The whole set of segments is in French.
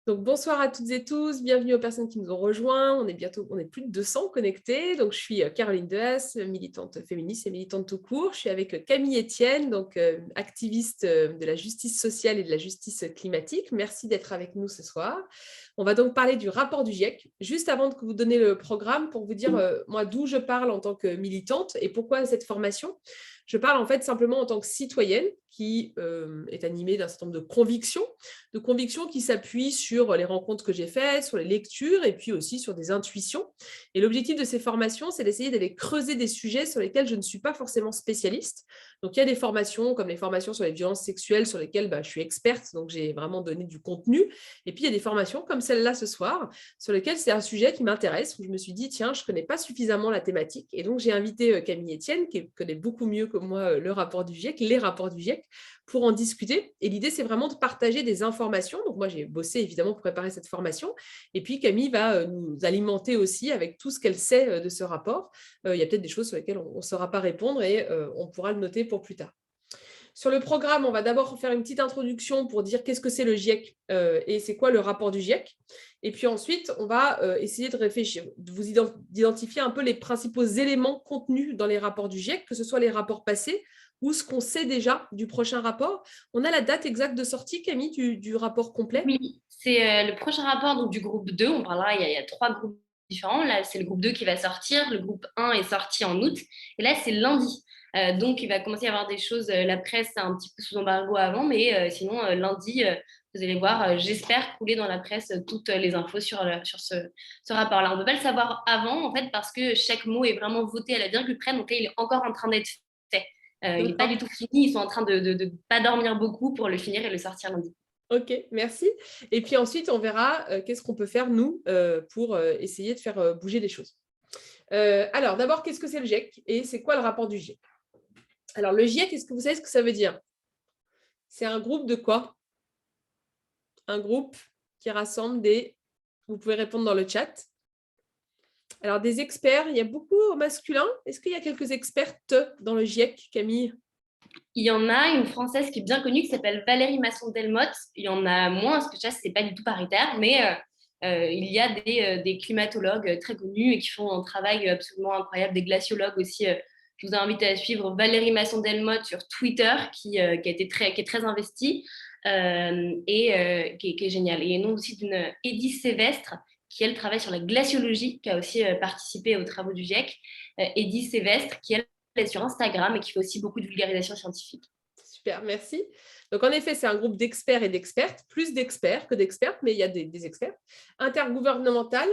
Donc, bonsoir à toutes et tous, bienvenue aux personnes qui nous ont rejoints. On est plus de 200 connectés. Donc, je suis Caroline Dehaas, militante féministe et militante tout court. Je suis avec Camille Etienne, donc activiste de la justice sociale et de la justice climatique. Merci d'être avec nous ce soir. On va donc parler du rapport du GIEC. Juste avant de vous donner le programme, pour vous dire moi d'où je parle en tant que militante et pourquoi cette formation. Je parle en fait simplement en tant que citoyenne qui est animée d'un certain nombre de convictions qui s'appuient sur les rencontres que j'ai faites, sur les lectures et puis aussi sur des intuitions. Et l'objectif de ces formations, c'est d'essayer d'aller creuser des sujets sur lesquels je ne suis pas forcément spécialiste. Donc, il y a des formations comme les formations sur les violences sexuelles sur lesquelles je suis experte, donc j'ai vraiment donné du contenu. Et puis, il y a des formations comme celle-là ce soir, sur lesquelles c'est un sujet qui m'intéresse, où je me suis dit, tiens, je ne connais pas suffisamment la thématique. Et donc, j'ai invité Camille Etienne, qui connaît beaucoup mieux que moi le rapport du GIEC, les rapports du GIEC, pour en discuter. Et l'idée, c'est vraiment de partager des informations. Donc, moi, j'ai bossé évidemment pour préparer cette formation. Et puis, Camille va nous alimenter aussi avec tout ce qu'elle sait de ce rapport. Il y a peut-être des choses sur lesquelles on ne saura pas répondre et on pourra le noter pour plus tard. Sur le programme, on va d'abord faire une petite introduction pour dire qu'est-ce que c'est le GIEC et c'est quoi le rapport du GIEC. Et puis ensuite, on va essayer de réfléchir, d'identifier un peu les principaux éléments contenus dans les rapports du GIEC, que ce soit les rapports passés ou ce qu'on sait déjà du prochain rapport. On a la date exacte de sortie, Camille, du rapport complet? Oui, c'est le prochain rapport donc, du groupe 2. On parlera, il y a trois groupes différents. Là, c'est le groupe 2 qui va sortir. Le groupe 1 est sorti en août. Et là, c'est lundi. Donc, il va commencer à y avoir des choses. La presse est un petit peu sous embargo avant, mais sinon, lundi, vous allez voir, j'espère couler dans la presse toutes les infos sur ce rapport-là. On ne peut pas le savoir avant, en fait, parce que chaque mot est vraiment voté à la virgule près. Donc là, il est encore en train d'être fait. Il n'est pas du D'accord. tout fini. Ils sont en train de pas dormir beaucoup pour le finir et le sortir lundi. Ok, merci. Et puis ensuite, on verra qu'est-ce qu'on peut faire, nous, pour essayer de faire bouger les choses. Alors, d'abord, qu'est-ce que c'est le GIEC et c'est quoi le rapport du GIEC? Alors, le GIEC, est-ce que vous savez ce que ça veut dire? C'est un groupe de quoi? Un groupe qui rassemble des... Vous pouvez répondre dans le chat. Alors, des experts, il y a beaucoup au masculin. Est-ce qu'il y a quelques expertes dans le GIEC, Camille? Il y en a une française qui est bien connue qui s'appelle Valérie Masson-Delmotte. Il y en a moins, parce que ça, c'est pas du tout paritaire, mais il y a des climatologues très connus et qui font un travail absolument incroyable, des glaciologues aussi. Je vous invite à suivre Valérie Masson-Delmotte sur Twitter, qui est très investie qui est géniale. Et nom aussi d'une Edith Sévestre, qui, elle, travaille sur la glaciologie, qui a aussi participé aux travaux du GIEC. Edith Sévestre, qui, elle, est sur Instagram et qui fait aussi beaucoup de vulgarisation scientifique. Super, merci. Donc, en effet, c'est un groupe d'experts et d'expertes, plus d'experts que d'expertes, mais il y a des experts, intergouvernemental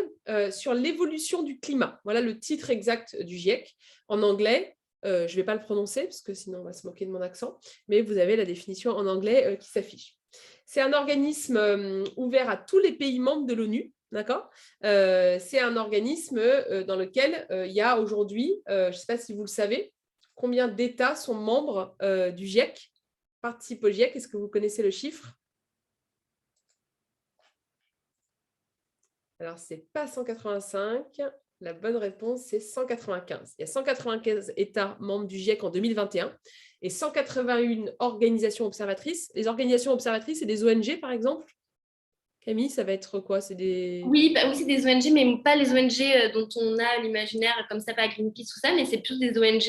sur l'évolution du climat. Voilà le titre exact du GIEC. En anglais, je ne vais pas le prononcer, parce que sinon on va se moquer de mon accent, mais vous avez la définition en anglais qui s'affiche. C'est un organisme ouvert à tous les pays membres de l'ONU. D'accord. C'est un organisme dans lequel il y a aujourd'hui, je ne sais pas si vous le savez, combien d'États sont membres du GIEC, participent au GIEC. Est-ce que vous connaissez le chiffre? Alors, ce n'est pas 185. La bonne réponse, c'est 195. Il y a 195 États membres du GIEC en 2021 et 181 organisations observatrices. Les organisations observatrices, c'est des ONG, par exemple? Camille, ça va être quoi? C'est des... Oui, bah, aussi des ONG, mais pas les ONG dont on a l'imaginaire comme ça, pas Greenpeace, tout ça, mais c'est plus des ONG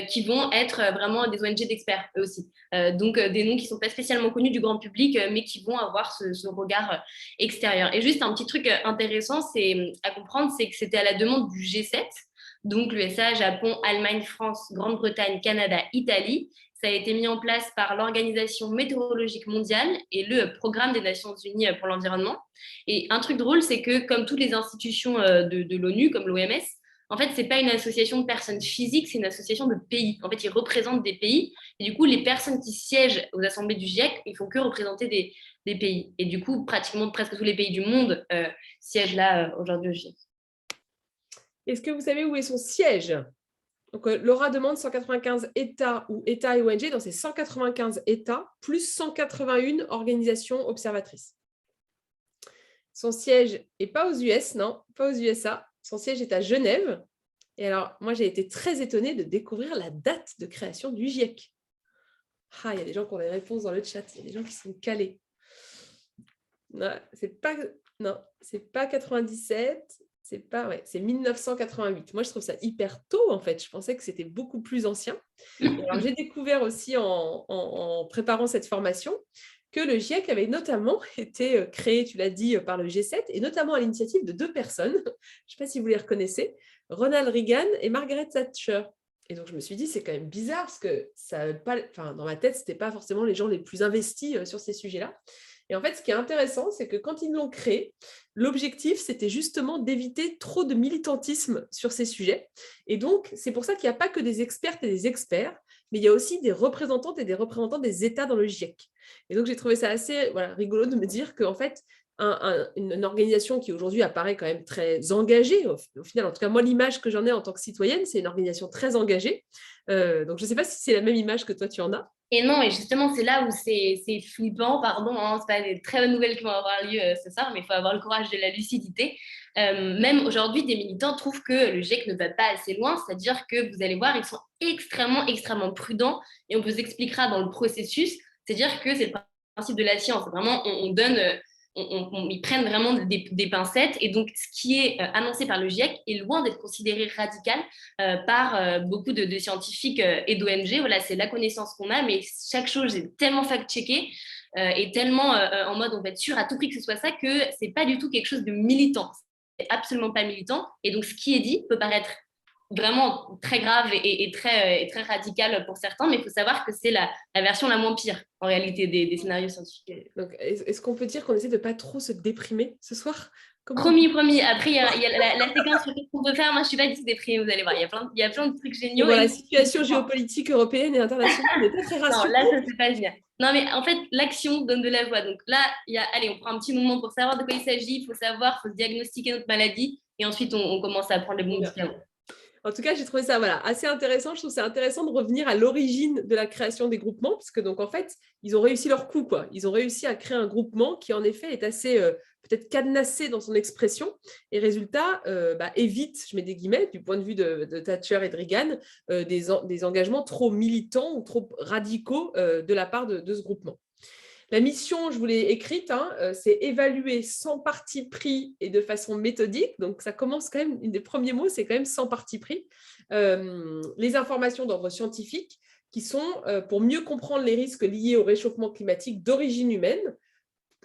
qui vont être vraiment des ONG d'experts, eux aussi. Donc, des noms qui ne sont pas spécialement connus du grand public, mais qui vont avoir ce regard extérieur. Et juste un petit truc intéressant à comprendre, c'est que c'était à la demande du G7, donc l'USA, Japon, Allemagne, France, Grande-Bretagne, Canada, Italie. Ça a été mis en place par l'Organisation météorologique mondiale et le Programme des Nations Unies pour l'environnement. Et un truc drôle, c'est que comme toutes les institutions de l'ONU, comme l'OMS, en fait, c'est pas une association de personnes physiques, c'est une association de pays. En fait, ils représentent des pays. Et du coup, les personnes qui siègent aux assemblées du GIEC, ils font que représenter des pays. Et du coup, pratiquement presque tous les pays du monde siègent là aujourd'hui au GIEC. Est-ce que vous savez où est son siège? Donc, Laura demande 195 États ou États et ONG. Dans ces 195 États, plus 181 organisations observatrices. Son siège n'est pas aux US, non, pas aux USA. Son siège est à Genève. Et alors, moi, j'ai été très étonnée de découvrir la date de création du GIEC. Ah, il y a des gens qui ont des réponses dans le chat. Il y a des gens qui sont calés. Non, c'est pas 97, c'est 1988. Moi, je trouve ça hyper tôt, en fait. Je pensais que c'était beaucoup plus ancien. Et alors, j'ai découvert aussi en préparant cette formation que le GIEC avait notamment été créé, tu l'as dit, par le G7, et notamment à l'initiative de deux personnes. Je ne sais pas si vous les reconnaissez, Ronald Reagan et Margaret Thatcher. Et donc, je me suis dit, c'est quand même bizarre, parce que ça, pas, enfin, dans ma tête, ce n'était pas forcément les gens les plus investis sur ces sujets-là. Et en fait, ce qui est intéressant, c'est que quand ils l'ont créé, l'objectif, c'était justement d'éviter trop de militantisme sur ces sujets. Et donc, c'est pour ça qu'il n'y a pas que des expertes et des experts, mais il y a aussi des représentantes et des représentants des États dans le GIEC. Et donc, j'ai trouvé ça assez rigolo de me dire qu'en fait, une organisation qui aujourd'hui apparaît quand même très engagée, au final, en tout cas, moi, l'image que j'en ai en tant que citoyenne, c'est une organisation très engagée. Donc, je ne sais pas si c'est la même image que toi, tu en as. Et non, et justement, c'est là où c'est flippant, pardon, hein, c'est pas des très bonnes nouvelles qui vont avoir lieu ce soir, mais il faut avoir le courage de la lucidité. Même aujourd'hui, des militants trouvent que le GIEC ne va pas assez loin, c'est-à-dire que vous allez voir, ils sont extrêmement, extrêmement prudents, et on vous expliquera dans le processus, c'est-à-dire que c'est le principe de la science, vraiment, on donne... ils prennent vraiment des pincettes, et donc ce qui est annoncé par le GIEC est loin d'être considéré radical par beaucoup de scientifiques et d'ONG. Voilà, c'est la connaissance qu'on a, mais chaque chose est tellement fact-checkée et tellement en mode on va être sûr à tout prix que ce soit ça, que c'est pas du tout quelque chose de militant. C'est absolument pas militant. Et donc ce qui est dit peut paraître vraiment très grave et très radical pour certains, mais il faut savoir que c'est la version la moins pire en réalité des scénarios scientifiques. Donc, est-ce qu'on peut dire qu'on essaie de ne pas trop se déprimer ce soir? Promis, promis. Après, il y a la séquence sur ce qu'on peut faire. Moi, je suis pas du tout déprimée, vous allez voir. Il y a plein de trucs Bon, géniaux. voilà, la situation géopolitique européenne et internationale n'est pas très Non, là, rassurante. ça se passe bien. Non, mais en fait, l'action donne de la voix. Donc là, allez, on prend un petit moment pour savoir de quoi il s'agit. Il faut savoir, il faut se diagnostiquer notre maladie. Et ensuite, on commence à prendre les bons médicaments. En tout cas, j'ai trouvé ça assez intéressant. Je trouve ça intéressant de revenir à l'origine de la création des groupements, parce que donc en fait, ils ont réussi leur coup, quoi. Ils ont réussi à créer un groupement qui en effet est assez peut-être cadenassé dans son expression, et résultat évite, je mets des guillemets, du point de vue de Thatcher et de Reagan, des engagements trop militants ou trop radicaux de la part de ce groupement. La mission, je vous l'ai écrite, c'est évaluer sans parti pris et de façon méthodique. Donc, ça commence quand même, un des premiers mots, c'est quand même sans parti pris. Les informations d'ordre scientifique qui sont pour mieux comprendre les risques liés au réchauffement climatique d'origine humaine,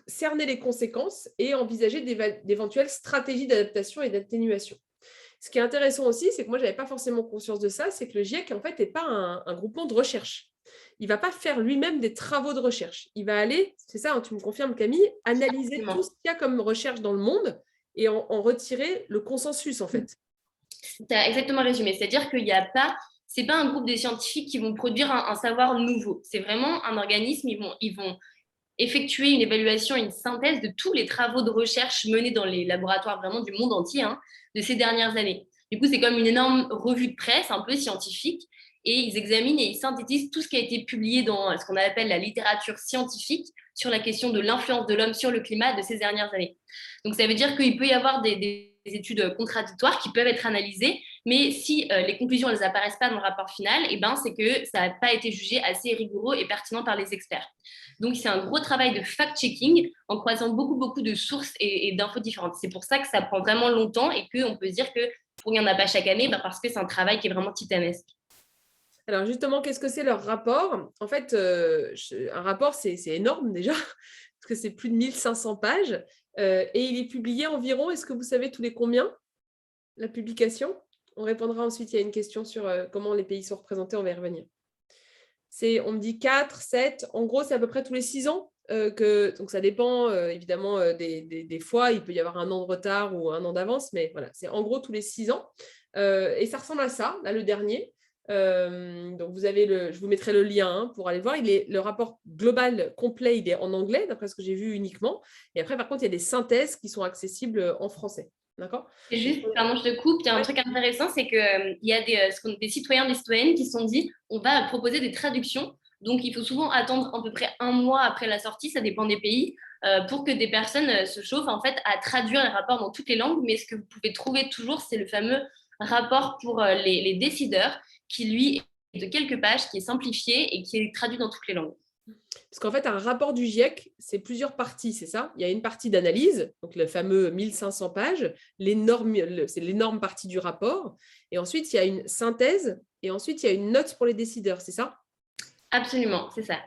cerner les conséquences et envisager d'éventuelles stratégies d'adaptation et d'atténuation. Ce qui est intéressant aussi, c'est que moi, je n'avais pas forcément conscience de ça, c'est que le GIEC, en fait, n'est pas un groupement de recherche. Il ne va pas faire lui-même des travaux de recherche. Il va aller, c'est ça, tu me confirmes Camille, analyser tout ce qu'il y a comme recherche dans le monde et en retirer le consensus, en fait. Tu as exactement résumé. C'est-à-dire qu'il n'y a pas, c'est pas un groupe de scientifiques qui vont produire un savoir nouveau. C'est vraiment un organisme, ils vont effectuer une évaluation, une synthèse de tous les travaux de recherche menés dans les laboratoires vraiment du monde entier de ces dernières années. Du coup, c'est comme une énorme revue de presse, un peu scientifique, et ils examinent et ils synthétisent tout ce qui a été publié dans ce qu'on appelle la littérature scientifique sur la question de l'influence de l'homme sur le climat de ces dernières années. Donc, ça veut dire qu'il peut y avoir des études contradictoires qui peuvent être analysées, mais si les conclusions elles apparaissent pas dans le rapport final, c'est que ça n'a pas été jugé assez rigoureux et pertinent par les experts. Donc, c'est un gros travail de fact-checking en croisant beaucoup, beaucoup de sources et d'infos différentes. C'est pour ça que ça prend vraiment longtemps et qu'on peut se dire que pourquoi il n'y en a pas chaque année, parce que c'est un travail qui est vraiment titanesque. Alors justement, qu'est-ce que c'est leur rapport? En fait, un rapport, c'est énorme déjà, parce que c'est plus de 1500 pages, et il est publié environ, est-ce que vous savez tous les combien, la publication? On répondra ensuite, il y a une question sur comment les pays sont représentés, on va y revenir. On me dit 4, 7, en gros, c'est à peu près tous les 6 ans. Donc ça dépend évidemment des fois, il peut y avoir un an de retard ou un an d'avance, mais voilà, c'est en gros tous les 6 ans. Et ça ressemble à ça, là, le dernier. Donc vous avez je vous mettrai le lien pour aller voir. Le rapport global complet, il est en anglais, d'après ce que j'ai vu uniquement. Et après, par contre, il y a des synthèses qui sont accessibles en français. D'accord? Et juste, pardon, je te coupe, il y a un truc intéressant, c'est qu'il y a des citoyens, des citoyennes qui se sont dit, on va proposer des traductions. Donc, il faut souvent attendre à peu près un mois après la sortie, ça dépend des pays, pour que des personnes se chauffent en fait à traduire les rapports dans toutes les langues. Mais ce que vous pouvez trouver toujours, c'est le fameux rapport pour les décideurs, qui lui est de quelques pages, qui est simplifié et qui est traduit dans toutes les langues. Parce qu'en fait, un rapport du GIEC, c'est plusieurs parties, c'est ça? Il y a une partie d'analyse, donc le fameux 1500 pages, c'est l'énorme partie du rapport. Et ensuite, il y a une synthèse et ensuite, il y a une note pour les décideurs, c'est ça? Absolument, c'est ça.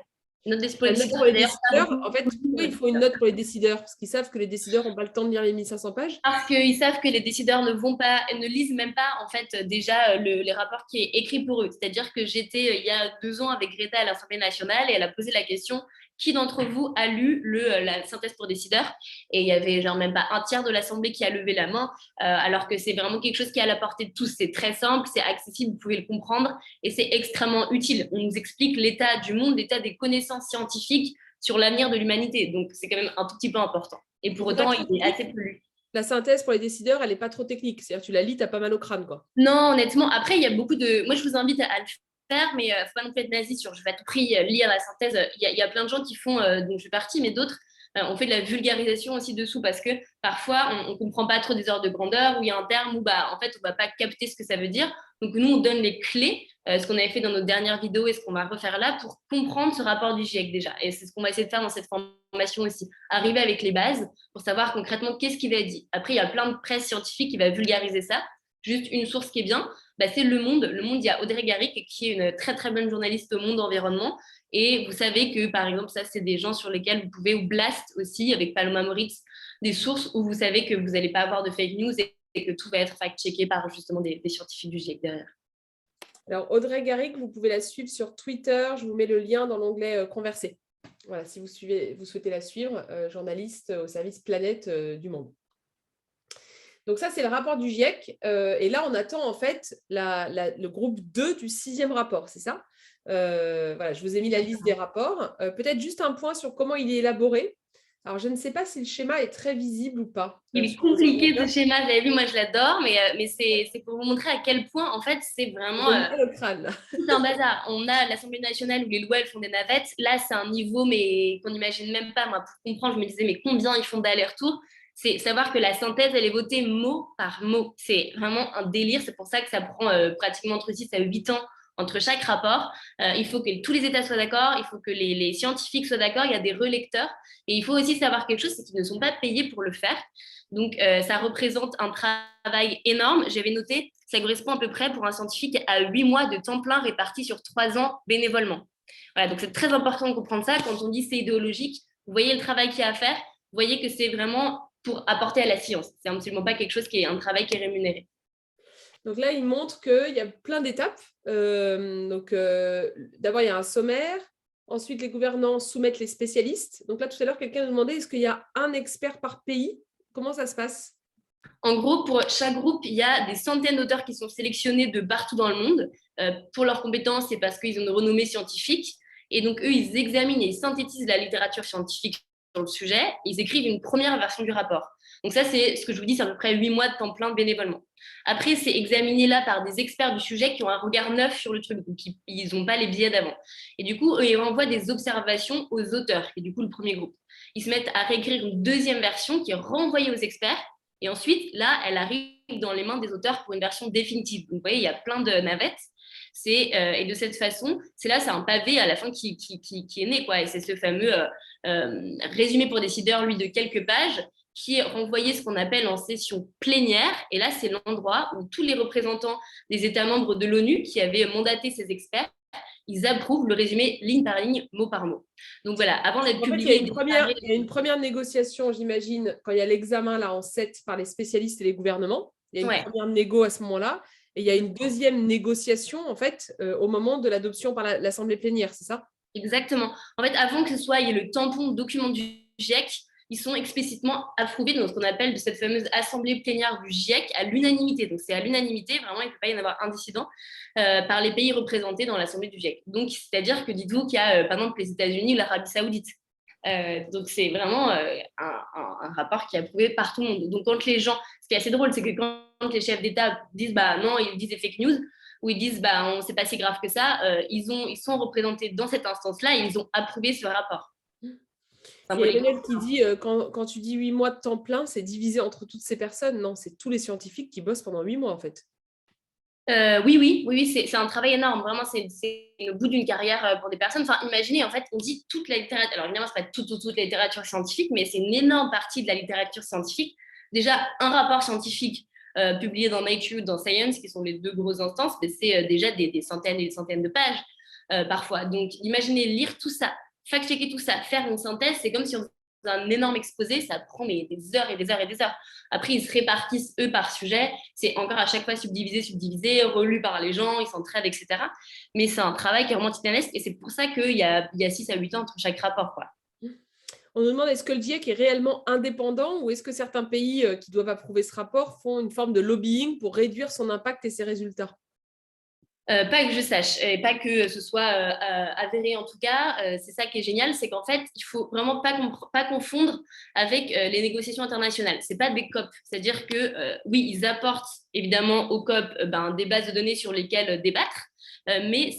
Note des La note décideurs, pour les d'ailleurs, ça a décideurs, beaucoup en fait, pourquoi il faut une de- note pour les décideurs? Parce qu'ils savent que les décideurs n'ont pas le temps de lire les 1500 pages? Parce qu'ils savent que les décideurs ne vont pas, ne lisent même pas en fait déjà les rapports qui est écrit pour eux. C'est-à-dire que j'étais il y a 2 ans avec Greta à l'Assemblée nationale et elle a posé la question qui d'entre vous a lu la synthèse pour décideurs? Et il y avait genre même pas un tiers de l'Assemblée qui a levé la main, alors que c'est vraiment quelque chose qui est à la portée de tous. C'est très simple, c'est accessible, vous pouvez le comprendre et c'est extrêmement utile. On nous explique l'état du monde, l'état des connaissances scientifiques sur l'avenir de l'humanité. Donc c'est quand même un tout petit peu important. Et pour C'est pas autant, trop il est assez technique? peu lu. La synthèse pour les décideurs, elle n'est pas trop technique. C'est-à-dire, tu la lis, tu n'as pas mal au crâne, quoi. Non, honnêtement, après, il y a beaucoup de. Moi, je vous invite à le faire, mais faut pas non plus être nazi sur je vais à tout prix lire la synthèse. Il y a plein de gens qui font, dont je fais partie, mais d'autres, on fait de la vulgarisation aussi dessous parce que parfois, on comprend pas trop des ordres de grandeur ou il y a un terme où, bah, en fait, on va pas capter ce que ça veut dire. Donc, nous, on donne les clés, ce qu'on avait fait dans notre dernière vidéo et ce qu'on va refaire là pour comprendre ce rapport du GIEC déjà. Et c'est ce qu'on va essayer de faire dans cette formation aussi. Arriver avec les bases pour savoir concrètement qu'est-ce qu'il va dire. Après, il y a plein de presse scientifique qui va vulgariser ça. Juste une source qui est bien, bah, c'est Le Monde. Le Monde, il y a Audrey Garrick, qui est une très très bonne journaliste au Monde Environnement. Et vous savez que, par exemple, ça, c'est des gens sur lesquels vous pouvez, ou Blast aussi, avec Paloma Moritz, des sources où vous savez que vous n'allez pas avoir de fake news et que tout va être fact-checké par justement des scientifiques du GIEC derrière. Alors, Audrey Garrick, vous pouvez la suivre sur Twitter. Je vous mets le lien dans l'onglet Converser. Voilà, si vous souhaitez la suivre, journaliste au service Planète du Monde. Donc ça, c'est le rapport du GIEC. Et là, on attend en fait le groupe 2 du 6e rapport, c'est ça? Voilà, je vous ai mis la liste des rapports. Peut-être juste un point sur comment il est élaboré. Alors, je ne sais pas si le schéma est très visible ou pas. Il est Sur vos compliqué ce ordinateurs. schéma, j'avais vu, moi je l'adore, mais c'est pour vous montrer à quel point, en fait, c'est vraiment J'ai mal au crâne, là. tout un bazar. On a l'Assemblée nationale où les lois elles font des navettes. Là, c'est un niveau mais qu'on n'imagine même pas. Moi, pour comprendre, je me disais, mais combien ils font d'aller-retour? C'est savoir que la synthèse, elle est votée mot par mot. C'est vraiment un délire. C'est pour ça que ça prend pratiquement entre 6 à 8 ans entre chaque rapport. Il faut que tous les États soient d'accord, il faut que les scientifiques soient d'accord, il y a des relecteurs. Et il faut aussi savoir quelque chose, c'est qu'ils ne sont pas payés pour le faire. Donc, ça représente un travail énorme. J'avais noté, ça correspond à peu près pour un scientifique à 8 mois de temps plein répartis sur 3 ans bénévolement. Voilà, donc c'est très important de comprendre ça. Quand on dit c'est idéologique, vous voyez le travail qu'il y a à faire, vous voyez que c'est vraiment pour apporter à la science. C'est absolument pas quelque chose qui est un travail qui est rémunéré. Donc là, il montre qu'il y a plein d'étapes. D'abord, il y a un sommaire. Ensuite, les gouvernants soumettent les spécialistes. Donc là, tout à l'heure, quelqu'un nous demandait, est-ce qu'il y a un expert par pays? Comment ça se passe? En gros, pour chaque groupe, il y a des centaines d'auteurs qui sont sélectionnés de partout dans le monde pour leurs compétences et parce qu'ils ont une renommée scientifique. Et donc, eux, ils examinent et ils synthétisent la littérature scientifique sur le sujet. Ils écrivent une première version du rapport. Donc ça, c'est ce que je vous dis, c'est à peu près 8 mois de temps plein bénévolement. Après, c'est examiné là par des experts du sujet qui ont un regard neuf sur le truc. Donc, ils n'ont pas les billets d'avant. Et du coup, eux, ils renvoient des observations aux auteurs, qui est du coup le premier groupe. Ils se mettent à réécrire une deuxième version qui est renvoyée aux experts. Et ensuite, là, elle arrive dans les mains des auteurs pour une version définitive. Donc, vous voyez, il y a plein de navettes. Et de cette façon, c'est un pavé à la fin qui est né, quoi. Et c'est ce fameux résumé pour décideurs, lui, de quelques pages, qui est renvoyé ce qu'on appelle en session plénière. Et là, c'est l'endroit où tous les représentants des États membres de l'ONU qui avaient mandaté ces experts, ils approuvent le résumé ligne par ligne, mot par mot. Donc voilà, avant d'être En fait, il y a publié, une première négociation, j'imagine, quand il y a l'examen là en 7 par les spécialistes et les gouvernements. Il y a une ouais. première négo à ce moment-là. Et il y a une deuxième négociation, en fait, au moment de l'adoption par l'Assemblée plénière, c'est ça? Exactement. En fait, avant que ce soit il y ait le tampon document du GIEC, ils sont explicitement approuvés dans ce qu'on appelle de cette fameuse assemblée plénière du GIEC à l'unanimité. Donc, c'est à l'unanimité, vraiment, il ne peut pas y en avoir un dissident par les pays représentés dans l'assemblée du GIEC. Donc, c'est-à-dire que dites-vous qu'il y a, par exemple, les États-Unis ou l'Arabie Saoudite. Donc, c'est vraiment un rapport qui est approuvé par tout le monde. Donc, quand les gens, ce qui est assez drôle, c'est que quand les chefs d'État disent, bah non, ils disent des fake news, où ils disent bah c'est pas si grave que ça, ils sont représentés dans cette instance-là et ils ont approuvé ce rapport. Il y a Symboliquement. Emmanuel qui dit, quand tu dis 8 mois de temps plein, c'est divisé entre toutes ces personnes. Non, c'est tous les scientifiques qui bossent pendant 8 mois, en fait. Oui, c'est un travail énorme. Vraiment, c'est le bout d'une carrière pour des personnes. Enfin, imaginez, en fait, on dit toute la littérature. Alors, évidemment, c'est pas toute la littérature scientifique, mais c'est une énorme partie de la littérature scientifique. Déjà, un rapport scientifique publié dans Nature ou dans Science, qui sont les deux grosses instances, mais c'est déjà des centaines et des centaines de pages parfois. Donc, imaginez lire tout ça, fact-checker tout ça, faire une synthèse, c'est comme si on faisait un énorme exposé, ça prend des heures et des heures et des heures. Après, ils se répartissent, eux, par sujet. C'est encore à chaque fois subdivisé, relu par les gens, ils s'entraident, etc. Mais c'est un travail qui est vraiment titanesque et c'est pour ça qu'il y a 6 à 8 ans entre chaque rapport, quoi. On nous demande est-ce que le GIEC est réellement indépendant ou est-ce que certains pays qui doivent approuver ce rapport font une forme de lobbying pour réduire son impact et ses résultats? Pas que je sache, et pas que ce soit avéré en tout cas. C'est ça qui est génial, c'est qu'en fait, il faut vraiment pas confondre avec les négociations internationales. C'est pas des COP, c'est-à-dire que oui, ils apportent évidemment aux COP des bases de données sur lesquelles débattre, mais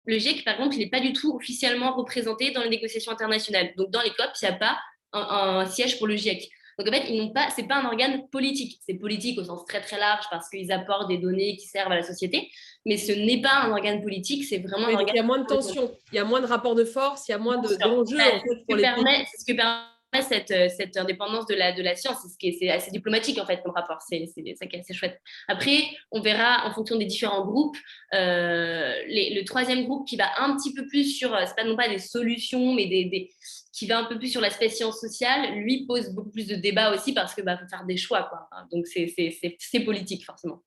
le GIEC, par exemple, il n'est pas du tout officiellement représenté dans les négociations internationales. Donc dans les COP, il n'y a pas un siège pour le GIEC. Donc en fait, c'est pas un organe politique. C'est politique au sens très très large parce qu'ils apportent des données qui servent à la société, mais ce n'est pas un organe politique, c'est vraiment un Oui, donc organe. il y a moins de tension, il y a moins de rapports de force, il y a moins Bien sûr. d'enjeux en fait, pour les pays. C'est ce que permet cette indépendance de la science. C'est assez diplomatique en fait comme rapport. C'est ça qui est assez chouette. Après, on verra en fonction des différents groupes. Le troisième groupe qui va un petit peu plus sur, c'est pas non pas des solutions, mais qui va un peu plus sur l'aspect sciences sociales, lui pose beaucoup plus de débats aussi parce que faut faire des choix, quoi. Donc c'est politique forcément.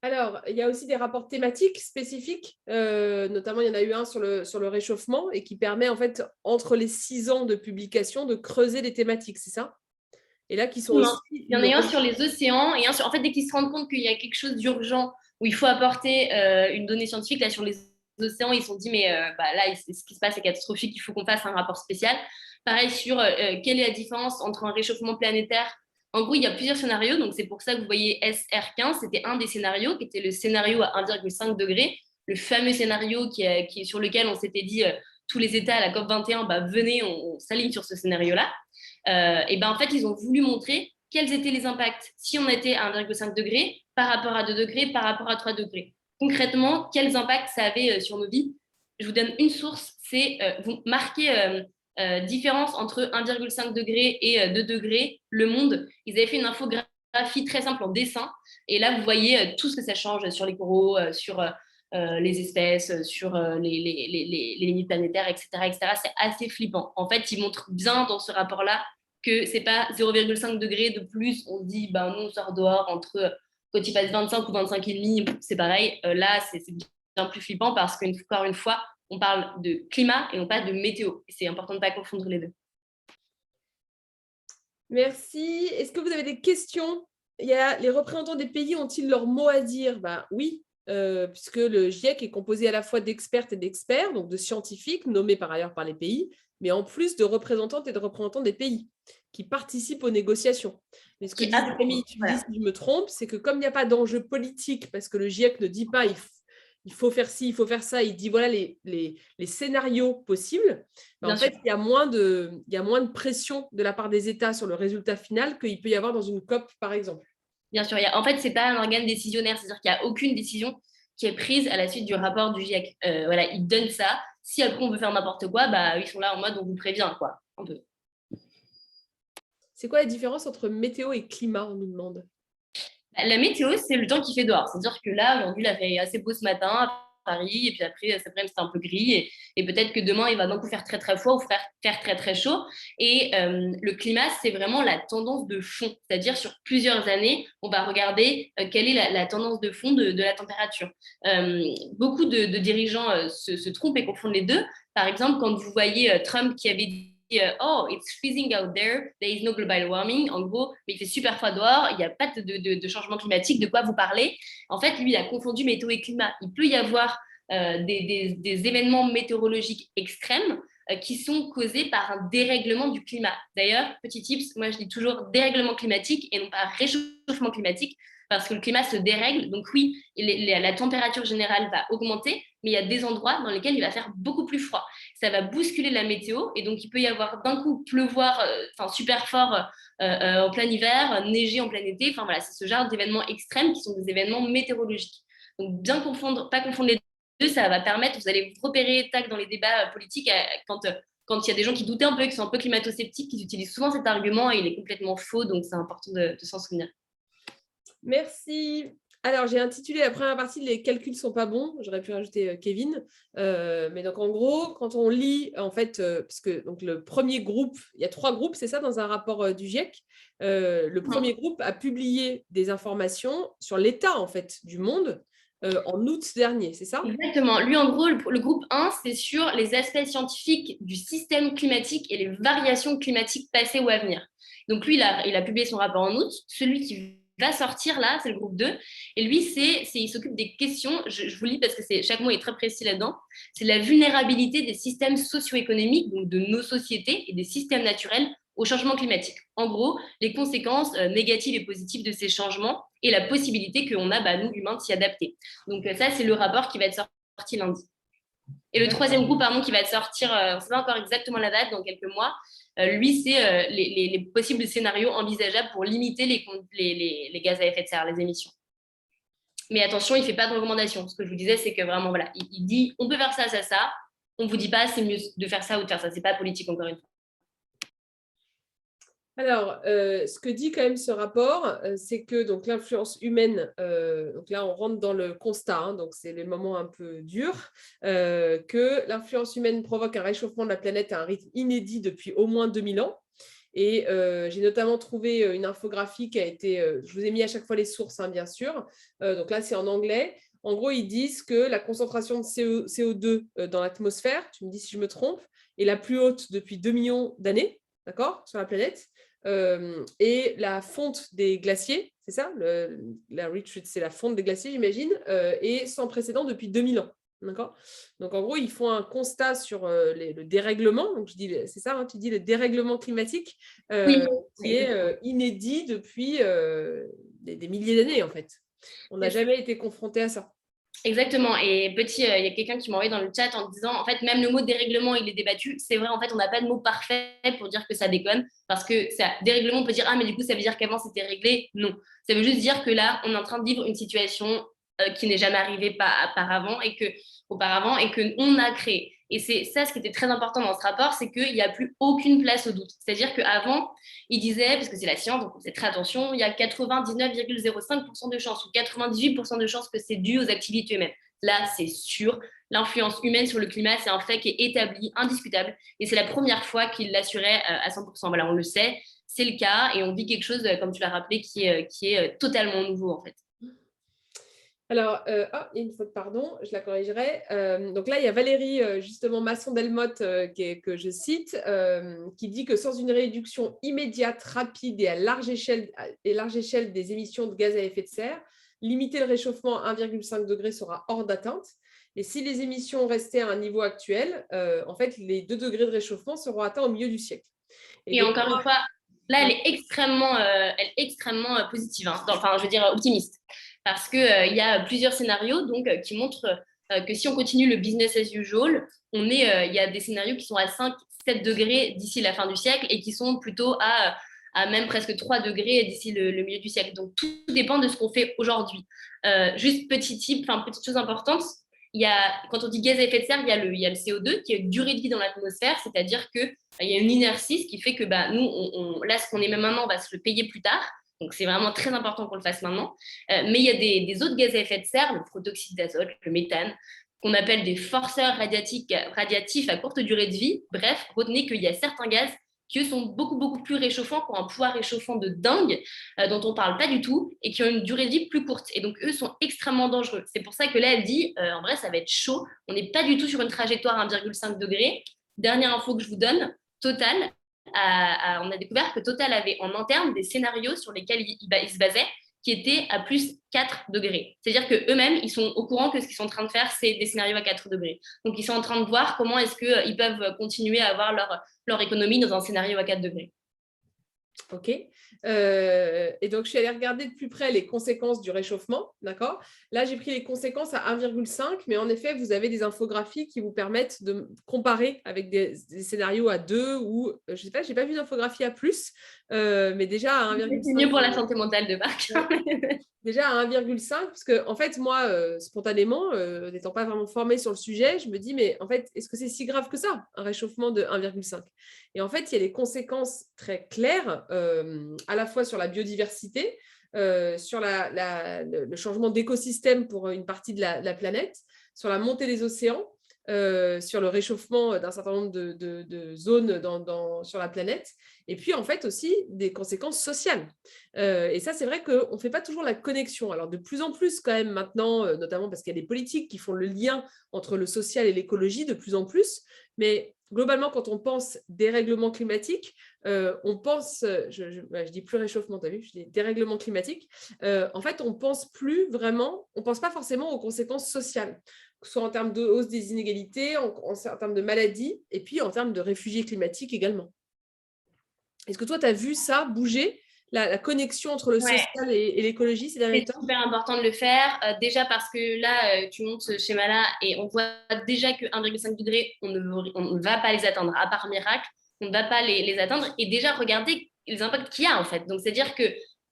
Alors, il y a aussi des rapports thématiques spécifiques, notamment il y en a eu un sur le réchauffement et qui permet en fait, entre les 6 ans de publication, de creuser les thématiques, c'est ça? Et là, qui sont aussi... Il y en a un sur les océans et un sur... En fait, dès qu'ils se rendent compte qu'il y a quelque chose d'urgent où il faut apporter une donnée scientifique, là, sur les océans, ils se sont dit, mais là, ce qui se passe est catastrophique, il faut qu'on fasse un rapport spécial. Pareil sur quelle est la différence entre un réchauffement planétaire. En gros, il y a plusieurs scénarios, donc c'est pour ça que vous voyez SR15, c'était un des scénarios, qui était le scénario à 1,5 degré, le fameux scénario qui est sur lequel on s'était dit, tous les États à la COP21, venez, on s'aligne sur ce scénario-là. Et en fait, ils ont voulu montrer quels étaient les impacts si on était à 1,5 degré par rapport à 2 degrés, par rapport à 3 degrés. Concrètement, quels impacts ça avait sur nos vies. Je vous donne une source, c'est vous marquez différence entre 1,5 degré et 2 degrés, Le Monde. Ils avaient fait une infographie très simple en dessin. Et là, vous voyez tout ce que ça change sur les coraux, sur les espèces, sur les limites planétaires, etc., etc. C'est assez flippant. En fait, ils montrent bien dans ce rapport-là que c'est pas 0,5 degrés de plus. On dit, nous, on sort dehors entre quand il fasse 25 ou 25,5, c'est pareil. Là, c'est bien plus flippant parce qu'encore une fois, on parle de climat et on parle de météo. Et c'est important de ne pas confondre les deux. Merci. Est-ce que vous avez des questions? Les représentants des pays ont-ils leur mot à dire? Oui, puisque le GIEC est composé à la fois d'expertes et d'experts, donc de scientifiques nommés par ailleurs par les pays, mais en plus de représentantes et de représentants des pays qui participent aux négociations. Mais ce que disait Camille, tu me dis si je me trompe, c'est que comme il n'y a pas d'enjeu politique, parce que le GIEC ne dit pas il faut faire ci, il faut faire ça, il dit voilà les scénarios possibles, en fait, il y a moins de pression de la part des États sur le résultat final qu'il peut y avoir dans une COP, par exemple. Bien sûr, en fait, ce n'est pas un organe décisionnaire, c'est-à-dire qu'il n'y a aucune décision qui est prise à la suite du rapport du GIEC. Ils donnent ça. Si après on veut faire n'importe quoi, ils sont là en mode on vous prévient, quoi. Un peu. C'est quoi la différence entre météo et climat, on nous demande? La météo, c'est le temps qu'il fait dehors. C'est-à-dire que là, aujourd'hui, il a fait assez beau ce matin à Paris, et puis après, cet après-midi, c'était un peu gris, et peut-être que demain, il va d'un coup faire très très froid ou faire très très chaud. Et le climat, c'est vraiment la tendance de fond. C'est-à-dire, sur plusieurs années, on va regarder quelle est la tendance de fond de la température. Beaucoup de dirigeants se trompent et confondent les deux. Par exemple, quand vous voyez Trump qui avait dit oh, it's freezing out there, there is no global warming. En gros, mais il fait super froid dehors, il n'y a pas de changement climatique, de quoi vous parlez. En fait, lui, il a confondu météo et climat. Il peut y avoir des événements météorologiques extrêmes qui sont causés par un dérèglement du climat. D'ailleurs, petit tips, moi je dis toujours dérèglement climatique et non pas réchauffement climatique, parce que le climat se dérègle. Donc oui, la température générale va augmenter, mais il y a des endroits dans lesquels il va faire beaucoup plus froid. Ça va bousculer la météo et donc il peut y avoir d'un coup pleuvoir super fort en plein hiver, neiger en plein été. Enfin voilà, c'est ce genre d'événements extrêmes qui sont des événements météorologiques. Donc bien confondre, pas confondre les deux, ça va permettre, vous allez vous repérer tac dans les débats politiques quand il y a des gens qui doutaient un peu, qui sont un peu climato-sceptiques, ils utilisent souvent cet argument et il est complètement faux, donc c'est important de s'en souvenir. Merci. Alors, j'ai intitulé la première partie Les calculs sont pas bons. J'aurais pu rajouter Kevin. Mais donc, en gros, quand on lit, en fait, parce que donc, le premier groupe, il y a 3 groupes, c'est ça, dans un rapport du GIEC. Le premier groupe a publié des informations sur l'état, en fait, du monde en août dernier, c'est ça? Exactement. Lui, en gros, le groupe 1, c'est sur les aspects scientifiques du système climatique et les variations climatiques passées ou à venir. Donc, lui, il a publié son rapport en août. Celui qui va sortir là, c'est le groupe 2. Et lui, il s'occupe des questions, je vous lis parce que chaque mot est très précis là-dedans, c'est la vulnérabilité des systèmes socio-économiques, donc de nos sociétés et des systèmes naturels au changement climatique. En gros, les conséquences négatives et positives de ces changements et la possibilité qu'on a, nous, humains, de s'y adapter. Donc ça, c'est le rapport qui va être sorti lundi. Et le troisième groupe, pardon, qui va être sortir, on ne sait pas encore exactement la date, dans quelques mois, lui, c'est les possibles scénarios envisageables pour limiter les gaz à effet de serre, les émissions. Mais attention, il ne fait pas de recommandations. Ce que je vous disais, c'est que vraiment, voilà, il dit, on peut faire ça, ça, ça. On ne vous dit pas, c'est mieux de faire ça ou de faire ça. Ce n'est pas politique, encore une fois. Alors, ce que dit quand même ce rapport, c'est que donc l'influence humaine, donc là on rentre dans le constat, hein, donc c'est les moments un peu durs, que l'influence humaine provoque un réchauffement de la planète à un rythme inédit depuis au moins 2000 ans. Et j'ai notamment trouvé une infographie qui a été, je vous ai mis à chaque fois les sources, hein, bien sûr, donc là c'est en anglais. En gros, ils disent que la concentration de CO2 dans l'atmosphère, tu me dis si je me trompe, est la plus haute depuis 2 millions d'années, d'accord, sur la planète. Et la fonte des glaciers, c'est ça, la retreat, c'est la fonte des glaciers, j'imagine, est sans précédent depuis 2000 ans. D'accord. Donc, en gros, ils font un constat sur le dérèglement. Donc, je dis, c'est ça, hein, tu dis le dérèglement climatique, Oui. qui est inédit depuis des milliers d'années, en fait. On n'a jamais été confronté à ça. Exactement. Et il y a quelqu'un qui m'a envoyé dans le chat en disant, en fait, même le mot dérèglement, il est débattu. C'est vrai, en fait, on n'a pas de mot parfait pour dire que ça déconne. Parce que dérèglement, on peut dire, ah, mais du coup, ça veut dire qu'avant, c'était réglé. Non. Ça veut juste dire que là, on est en train de vivre une situation qui n'est jamais arrivée auparavant et qu'on a créé. Et c'est ça, ce qui était très important dans ce rapport, c'est qu'il n'y a plus aucune place au doute. C'est-à-dire qu'avant, il disait, parce que c'est la science, donc on fait très attention, il y a 99,05% de chances ou 98% de chances que c'est dû aux activités humaines. Là, c'est sûr. L'influence humaine sur le climat, c'est un fait qui est établi, indiscutable. Et c'est la première fois qu'il l'assurait à 100%. Voilà, on le sait, c'est le cas. Et on vit quelque chose, comme tu l'as rappelé, qui est totalement nouveau, en fait. Alors, il y a une faute, pardon, je la corrigerai. Donc là, il y a Valérie, justement, Masson-Delmotte, que je cite, qui dit que sans une réduction immédiate, rapide et à large échelle des émissions de gaz à effet de serre, limiter le réchauffement à 1,5 degré sera hors d'atteinte. Et si les émissions restaient à un niveau actuel, en fait, les 2 degrés de réchauffement seront atteints au milieu du siècle. Et encore une fois, là, elle est extrêmement positive, hein. Enfin, je veux dire optimiste. Parce qu'il y a plusieurs scénarios qui montrent que si on continue le business as usual, il y a des scénarios qui sont à 5-7 degrés d'ici la fin du siècle et qui sont plutôt à même presque 3 degrés d'ici le milieu du siècle. Donc, tout dépend de ce qu'on fait aujourd'hui. Juste petite chose importante, quand on dit gaz à effet de serre, il y a le CO2 qui a une durée de vie dans l'atmosphère, c'est-à-dire qu'il y a une inertie, ce qui fait que nous, là, ce qu'on émet maintenant, on va se le payer plus tard. Donc, c'est vraiment très important qu'on le fasse maintenant. Mais il y a des autres gaz à effet de serre, le protoxyde d'azote, le méthane, qu'on appelle des forceurs radiatifs à courte durée de vie. Bref, retenez qu'il y a certains gaz qui, eux, sont beaucoup, beaucoup plus réchauffants, qui ont un pouvoir réchauffant de dingue, dont on ne parle pas du tout, et qui ont une durée de vie plus courte. Et donc, eux sont extrêmement dangereux. C'est pour ça que là, elle dit, en vrai, ça va être chaud. On n'est pas du tout sur une trajectoire à 1,5 degré. Dernière info que je vous donne, Total, on a découvert que Total avait en interne des scénarios sur lesquels ils se basaient qui étaient à plus 4 degrés. C'est-à-dire qu'eux-mêmes, ils sont au courant que ce qu'ils sont en train de faire, c'est des scénarios à 4 degrés. Donc, ils sont en train de voir comment est-ce qu'ils peuvent continuer à avoir leur économie dans un scénario à 4 degrés. OK. Et donc, je suis allée regarder de plus près les conséquences du réchauffement, d'accord? Là, j'ai pris les conséquences à 1,5, mais en effet, vous avez des infographies qui vous permettent de comparer avec des scénarios à 2 ou, je ne sais pas, je n'ai pas vu d'infographie à plus, mais déjà à C'est 1,5. mieux pour la santé mentale de Marc. Déjà à 1,5, parce que en fait, moi, spontanément, n'étant pas vraiment formée sur le sujet, je me dis, mais en fait, est-ce que c'est si grave que ça, un réchauffement de 1,5? Et en fait, il y a des conséquences très claires, à la fois sur la biodiversité, sur le changement d'écosystème pour une partie de la planète, sur la montée des océans, sur le réchauffement d'un certain nombre de zones sur la planète, et puis en fait aussi des conséquences sociales. Et ça, c'est vrai qu'on ne fait pas toujours la connexion. Alors, de plus en plus, quand même, maintenant, notamment parce qu'il y a des politiques qui font le lien entre le social et l'écologie de plus en plus. Mais globalement, quand on pense dérèglement climatique, on pense, je dis plus réchauffement, tu as vu, je dis dérèglement climatique. En fait, on pense plus vraiment, on pense pas forcément aux conséquences sociales, que ce soit en termes de hausse des inégalités, en termes de maladies, et puis en termes de réfugiés climatiques également. Est-ce que toi, tu as vu ça bouger, la connexion entre le Ouais. social et l'écologie ces derniers C'est temps? super important de le faire. Déjà parce que là, tu montes ce schéma-là et on voit déjà que 1,5 degré, on ne va pas les atteindre. À part miracle, on ne va pas les atteindre. Et déjà, regardez les impacts qu'il y a en fait. Donc, c'est-à-dire que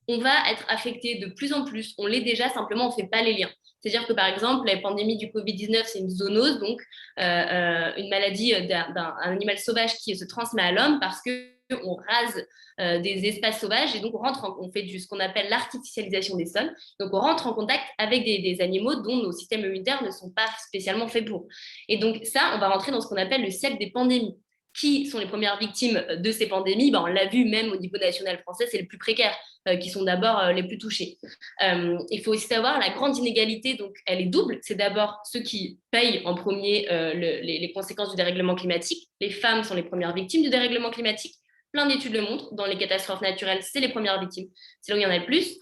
on va être affecté de plus en plus. On l'est déjà, simplement, on ne fait pas les liens. C'est-à-dire que par exemple, la pandémie du Covid-19, c'est une zoonose, donc une maladie d'un animal sauvage qui se transmet à l'homme parce qu'on rase des espaces sauvages et donc on fait ce qu'on appelle l'artificialisation des sols. Donc on rentre en contact avec des animaux dont nos systèmes immunitaires ne sont pas spécialement faits pour. Et donc ça, on va rentrer dans ce qu'on appelle le siècle des pandémies. Qui sont les premières victimes de ces pandémies? On l'a vu même au niveau national français, c'est les plus précaires qui sont d'abord les plus touchés. Il faut aussi savoir la grande inégalité, donc elle est double. C'est d'abord ceux qui payent en premier les conséquences du dérèglement climatique. Les femmes sont les premières victimes du dérèglement climatique. Plein d'études le montrent. Dans les catastrophes naturelles, c'est les premières victimes. C'est là où il y en a le plus.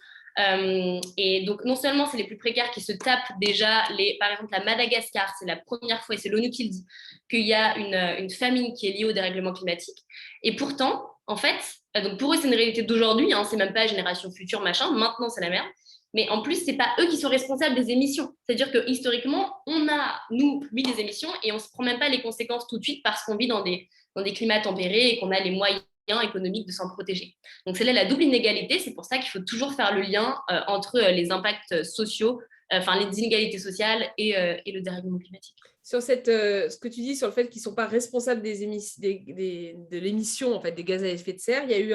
Et donc, non seulement c'est les plus précaires qui se tapent déjà, par exemple, à Madagascar, c'est la première fois, et c'est l'ONU qui le dit, qu'il y a une famine qui est liée au dérèglement climatique. Et pourtant, en fait, donc pour eux, c'est une réalité d'aujourd'hui, hein, c'est même pas génération future, machin, maintenant c'est la merde. Mais en plus, c'est pas eux qui sont responsables des émissions. C'est-à-dire que historiquement, on a, nous, mis des émissions et on se prend même pas les conséquences tout de suite parce qu'on vit dans des climats tempérés et qu'on a les moyens économiques de s'en protéger. Donc c'est là la double inégalité, c'est pour ça qu'il faut toujours faire le lien entre les impacts sociaux, enfin les inégalités sociales et le dérèglement climatique. Sur ce que tu dis sur le fait qu'ils ne sont pas responsables de l'émission en fait, des gaz à effet de serre, il y a eu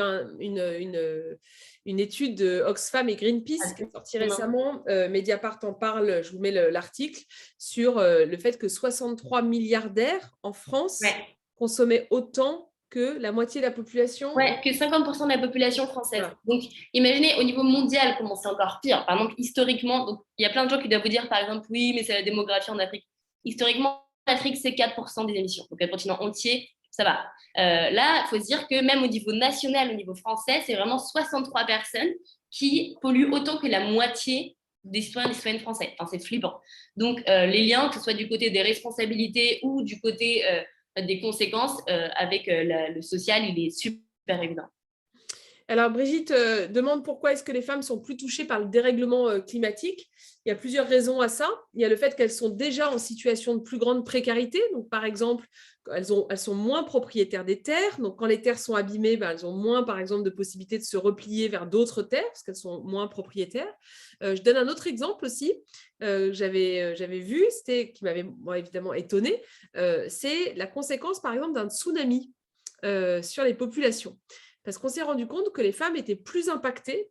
une étude de Oxfam et Greenpeace qui est sortie récemment. Mediapart en parle, je vous mets l'article, sur le fait que 63 milliardaires en France consommaient autant que la moitié de la population. Ouais, que 50% de la population française. Voilà. Donc, imaginez au niveau mondial comment c'est encore pire. Par exemple, historiquement, donc, il y a plein de gens qui doivent vous dire, par exemple, oui, mais c'est la démographie en Afrique. Historiquement, l'Afrique, c'est 4% des émissions. Donc, un continent entier, ça va. Là, il faut se dire que même au niveau national, au niveau français, c'est vraiment 63 personnes qui polluent autant que la moitié des citoyens et des citoyennes français. Enfin, c'est flippant. Donc, les liens, que ce soit du côté des responsabilités ou du côté des conséquences avec le social, il est super évident. Alors, Brigitte demande pourquoi est-ce que les femmes sont plus touchées par le dérèglement climatique. Il y a plusieurs raisons à ça. Il y a le fait qu'elles sont déjà en situation de plus grande précarité. Donc, par exemple, elles sont moins propriétaires des terres. Donc, quand les terres sont abîmées, elles ont moins, par exemple, de possibilités de se replier vers d'autres terres parce qu'elles sont moins propriétaires. Je donne un autre exemple aussi que j'avais vu, qui m'avait évidemment étonnée. C'est la conséquence, par exemple, d'un tsunami sur les populations. Parce qu'on s'est rendu compte que les femmes étaient plus impactées,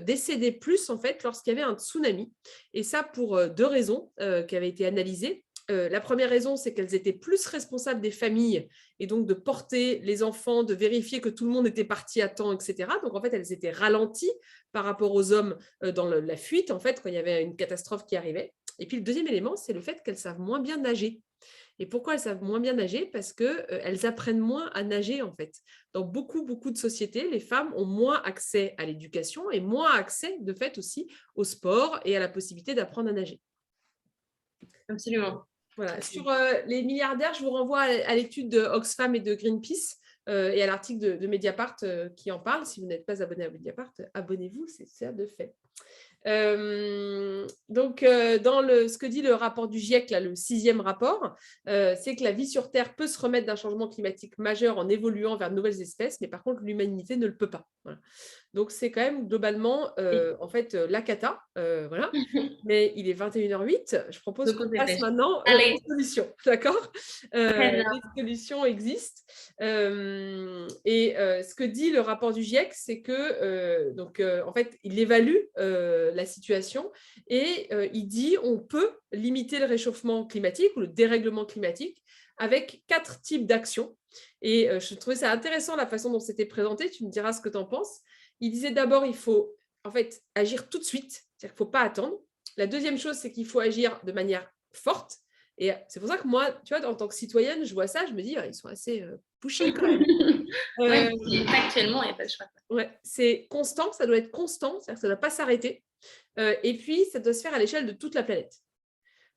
décédaient plus en fait lorsqu'il y avait un tsunami. Et ça pour deux raisons qui avaient été analysées. La première raison, c'est qu'elles étaient plus responsables des familles et donc de porter les enfants, de vérifier que tout le monde était parti à temps, etc. Donc en fait, elles étaient ralenties par rapport aux hommes dans la fuite en fait quand il y avait une catastrophe qui arrivait. Et puis le deuxième élément, c'est le fait qu'elles savent moins bien nager. Et pourquoi elles savent moins bien nager? Parce qu'elles apprennent moins à nager, en fait. Dans beaucoup, beaucoup de sociétés, les femmes ont moins accès à l'éducation et moins accès, de fait, aussi au sport et à la possibilité d'apprendre à nager. Absolument. Voilà. Sur les milliardaires, je vous renvoie à l'étude de Oxfam et de Greenpeace et à l'article de Mediapart qui en parle. Si vous n'êtes pas abonné à Mediapart, abonnez-vous, c'est ça de fait. Donc, dans ce que dit le rapport du GIEC, là, le 6e rapport, c'est que la vie sur Terre peut se remettre d'un changement climatique majeur en évoluant vers de nouvelles espèces, mais par contre, l'humanité ne le peut pas. Voilà. Donc, c'est quand même globalement, en fait, la cata. Voilà. Mais il est 21h08. Je propose qu'on passe maintenant aux solutions. D'accord. Les solutions existent. Ce que dit le rapport du GIEC, c'est que, en fait, il évalue la situation et il dit on peut limiter le réchauffement climatique ou le dérèglement climatique avec 4 types d'actions. Et je trouvais ça intéressant la façon dont c'était présenté. Tu me diras ce que tu en penses. Il disait d'abord il faut en fait agir tout de suite, c'est-à-dire qu'il ne faut pas attendre. La deuxième chose, c'est qu'il faut agir de manière forte. Et c'est pour ça que moi, tu vois, en tant que citoyenne, je vois ça, je me dis, ils sont assez pushy quand même. Factuellement, il n'y a pas de choix. Ouais, c'est constant, ça doit être constant, c'est-à-dire que ça ne doit pas s'arrêter. Et puis, ça doit se faire à l'échelle de toute la planète.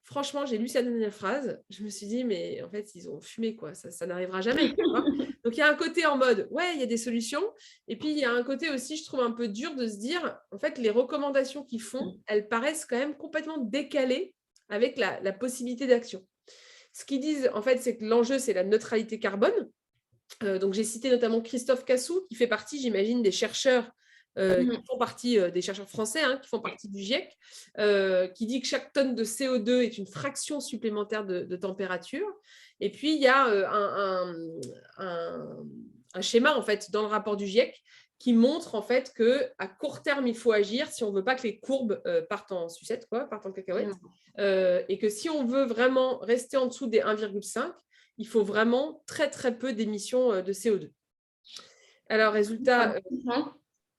Franchement, j'ai lu cette dernière phrase, je me suis dit, mais en fait, ils ont fumé, quoi, ça n'arrivera jamais. Donc, il y a un côté en mode, ouais, il y a des solutions. Et puis, il y a un côté aussi, je trouve un peu dur de se dire, en fait, les recommandations qu'ils font, elles paraissent quand même complètement décalées avec la possibilité d'action. Ce qu'ils disent, en fait, c'est que l'enjeu, c'est la neutralité carbone. Donc, j'ai cité notamment Christophe Cassou, qui fait partie, j'imagine, des chercheurs qui font partie des chercheurs français, qui font partie du GIEC, qui dit que chaque tonne de CO2 est une fraction supplémentaire de température. Et puis, il y a un schéma, en fait, dans le rapport du GIEC qui montre, en fait, qu'à court terme, il faut agir si on ne veut pas que les courbes partent en sucette, partent en cacahuète. Et que si on veut vraiment rester en dessous des 1,5, il faut vraiment très, très peu d'émissions de CO2. Alors, résultat...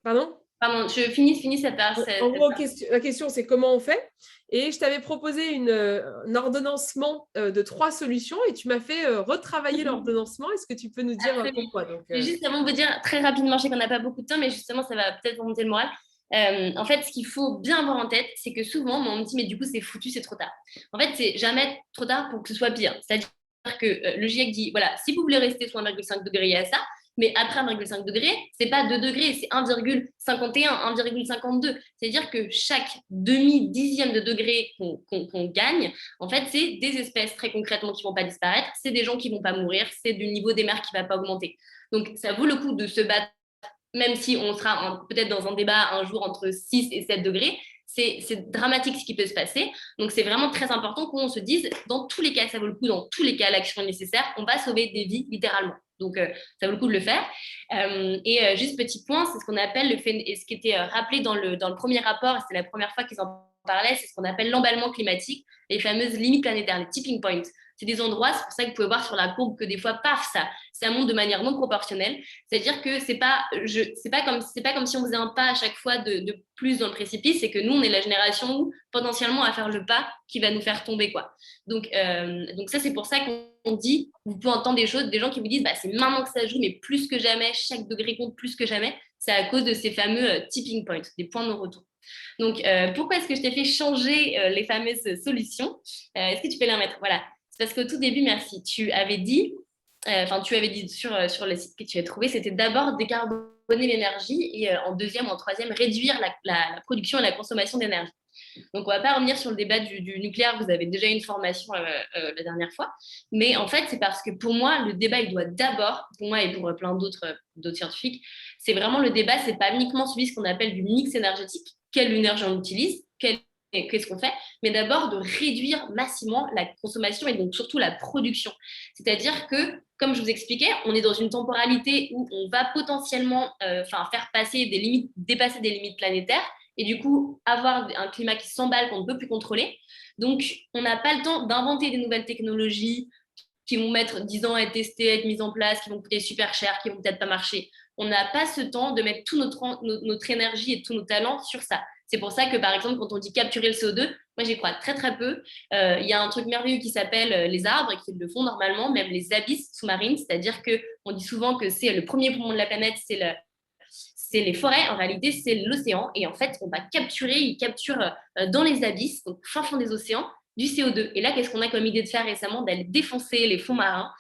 Pardon ? Pardon, je finis cette partie. En gros, la question, c'est comment on fait ? Et je t'avais proposé un ordonnancement de 3 solutions et tu m'as fait retravailler l'ordonnancement. Est-ce que tu peux nous dire pourquoi ? Juste avant de vous dire très rapidement, je sais qu'on n'a pas beaucoup de temps, mais justement, ça va peut-être remonter le moral. En fait, ce qu'il faut bien avoir en tête, c'est que souvent, on me dit, mais du coup, c'est foutu, c'est trop tard. En fait, c'est jamais trop tard pour que ce soit pire. C'est-à-dire que le GIEC dit, voilà, si vous voulez rester sous 1,5 degré, il y a ça. Mais après 1,5 degré, c'est pas 2 degrés, c'est 1,51, 1,52. C'est-à-dire que chaque demi-dixième de degré qu'on gagne, en fait, c'est des espèces très concrètement qui vont pas disparaître, c'est des gens qui vont pas mourir, c'est du niveau des mers qui va pas augmenter. Donc, ça vaut le coup de se battre, même si on sera peut-être dans un débat un jour entre 6 et 7 degrés. C'est dramatique ce qui peut se passer. Donc, c'est vraiment très important qu'on se dise, dans tous les cas, ça vaut le coup, dans tous les cas, l'action est nécessaire, on va sauver des vies, littéralement. Donc, ça vaut le coup de le faire. Juste petit point, c'est ce qu'on appelle et ce qui était rappelé dans le premier rapport, c'est la première fois qu'ils en parlaient, c'est ce qu'on appelle l'emballement climatique, les fameuses limites planétaires, les tipping points. C'est des endroits, c'est pour ça que vous pouvez voir sur la courbe que des fois, paf, ça monte de manière non proportionnelle. C'est-à-dire que c'est pas comme si on faisait un pas à chaque fois de plus dans le précipice, c'est que nous, on est la génération où potentiellement à faire le pas qui va nous faire tomber, quoi. Donc ça, c'est pour ça qu'on dit, vous pouvez entendre des choses, des gens qui vous disent, bah, c'est maintenant que ça joue, mais plus que jamais, chaque degré compte plus que jamais. C'est à cause de ces fameux tipping points, des points de non-retour. Donc, pourquoi est-ce que je t'ai fait changer les fameuses solutions ? Est-ce que tu peux les remettre ? Voilà. C'est parce qu'au tout début, merci, tu avais dit sur le site que tu as trouvé, c'était d'abord décarboner l'énergie et en deuxième ou en troisième, réduire la production et la consommation d'énergie. Donc, on ne va pas revenir sur le débat du nucléaire, vous avez déjà eu une formation la dernière fois, mais en fait, c'est parce que pour moi, le débat, il doit d'abord, pour moi et pour plein d'autres scientifiques, c'est vraiment le débat, c'est pas uniquement celui ce qu'on appelle du mix énergétique, quelle énergie on utilise, qu'est-ce qu'on fait, mais d'abord de réduire massivement la consommation et donc surtout la production. C'est-à-dire que, comme je vous expliquais, on est dans une temporalité où on va potentiellement faire passer des limites, dépasser des limites planétaires et du coup avoir un climat qui s'emballe qu'on ne peut plus contrôler. Donc, on n'a pas le temps d'inventer des nouvelles technologies qui vont mettre 10 ans à être testées, à être mises en place, qui vont coûter super cher, qui vont peut-être pas marcher. On n'a pas ce temps de mettre toute notre énergie et tous nos talents sur ça. C'est pour ça que, par exemple, quand on dit capturer le CO2, moi, j'y crois très, très peu. Il y a un truc merveilleux qui s'appelle les arbres et qui le font normalement, même les abysses sous-marines. C'est-à-dire qu'on dit souvent que c'est le premier poumon de la planète, c'est les forêts. En réalité, c'est l'océan. Et en fait, on va capturer, ils capturent dans les abysses, donc fin fond des océans, du CO2. Et là, qu'est-ce qu'on a comme idée de faire récemment? D'aller défoncer les fonds marins.